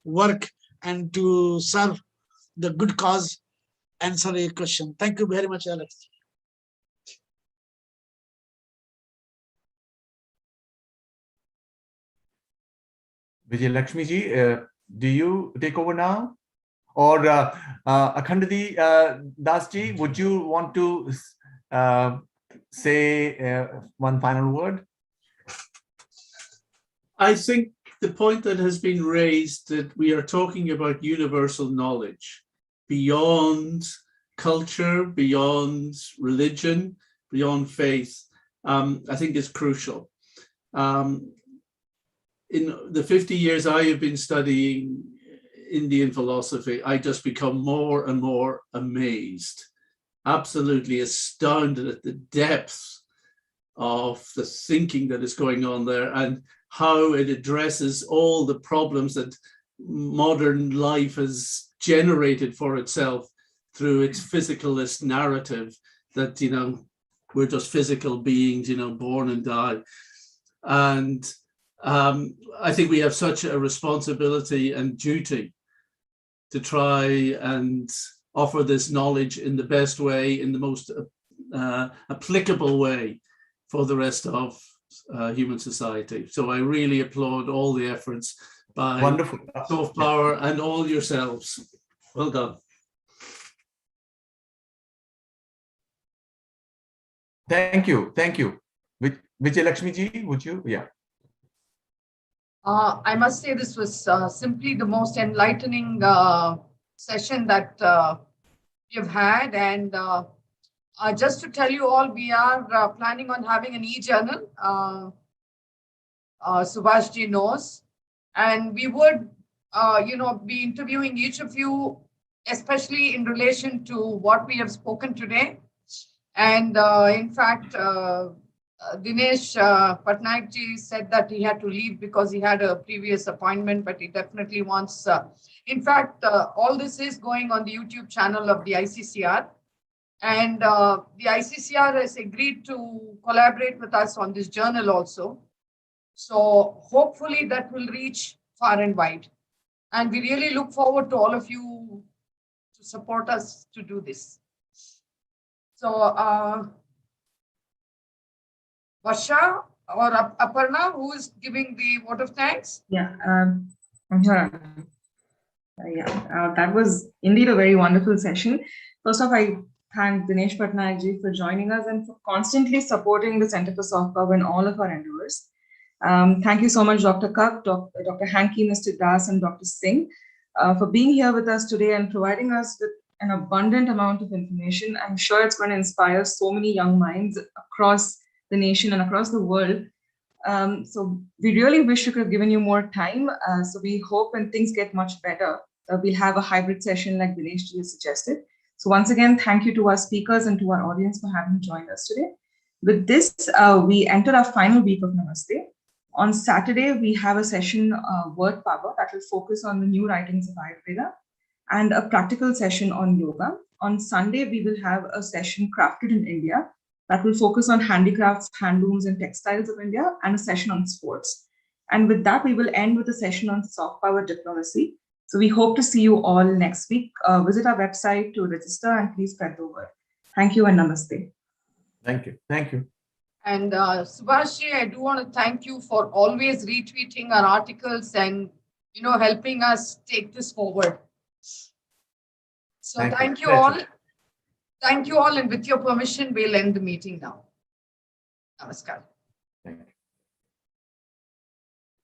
work and to serve the good cause, answer a question. Thank you very much, Alex. Vijay Lakshmi ji, do you take over now? Or Akhandadi Das ji, would you want to say one final word? I think the point that has been raised, that we are talking about universal knowledge beyond culture, beyond religion, beyond faith, I think is crucial. In the 50 years I have been studying Indian philosophy, I just become more and more amazed, absolutely astounded at the depth of the thinking that is going on there and how it addresses all the problems that modern life has generated for itself through its physicalist narrative that, you know, we're just physical beings, you know, born and die. And I think we have such a responsibility and duty to try and offer this knowledge in the best way, in the most applicable way for the rest of human society. So I really applaud all the efforts by Wonderful. Soft Power and all yourselves. Well done. Thank you. Thank you. Vijay Lakshmi ji, would you? Yeah. I must say this was simply the most enlightening session that you've had. And just to tell you all, we are planning on having an e-journal. Subhash ji knows. And we would, be interviewing each of you, especially in relation to what we have spoken today. And in fact, Dinesh Patnaik ji said that he had to leave because he had a previous appointment, but he definitely wants, in fact, all this is going on the YouTube channel of the ICCR. And the ICCR has agreed to collaborate with us on this journal also. So hopefully that will reach far and wide. And we really look forward to all of you to support us to do this. So Varsha or Aparna, who is giving the vote of thanks? Yeah, I'm here. That was indeed a very wonderful session. First off, I thank Dinesh Patnaik ji for joining us and for constantly supporting the Center for Soft Power in all of our endeavors. Thank you so much, Dr. Kak, Dr. Hanky, Mr. Das, and Dr. Singh for being here with us today and providing us with an abundant amount of information. I'm sure it's going to inspire so many young minds across the nation and across the world. So we really wish we could have given you more time. So we hope when things get much better, we'll have a hybrid session like Dinesh ji suggested. So once again, thank you to our speakers and to our audience for having joined us today. With this, we enter our final week of Namaste. On Saturday, we have a session, Word Power, that will focus on the new writings of Ayurveda, and a practical session on yoga. On Sunday, we will have a session, Crafted in India, that will focus on handicrafts, handlooms, and textiles of India, and a session on sports. And with that, we will end with a session on soft power diplomacy. So we hope to see you all next week. Visit our website to register and please spread the word. Thank you and namaste. Thank you. Thank you. And Subhash ji, I do want to thank you for always retweeting our articles and, helping us take this forward. So thank you all. Thank you all. And with your permission, we'll end the meeting now. Namaskar. Thank you.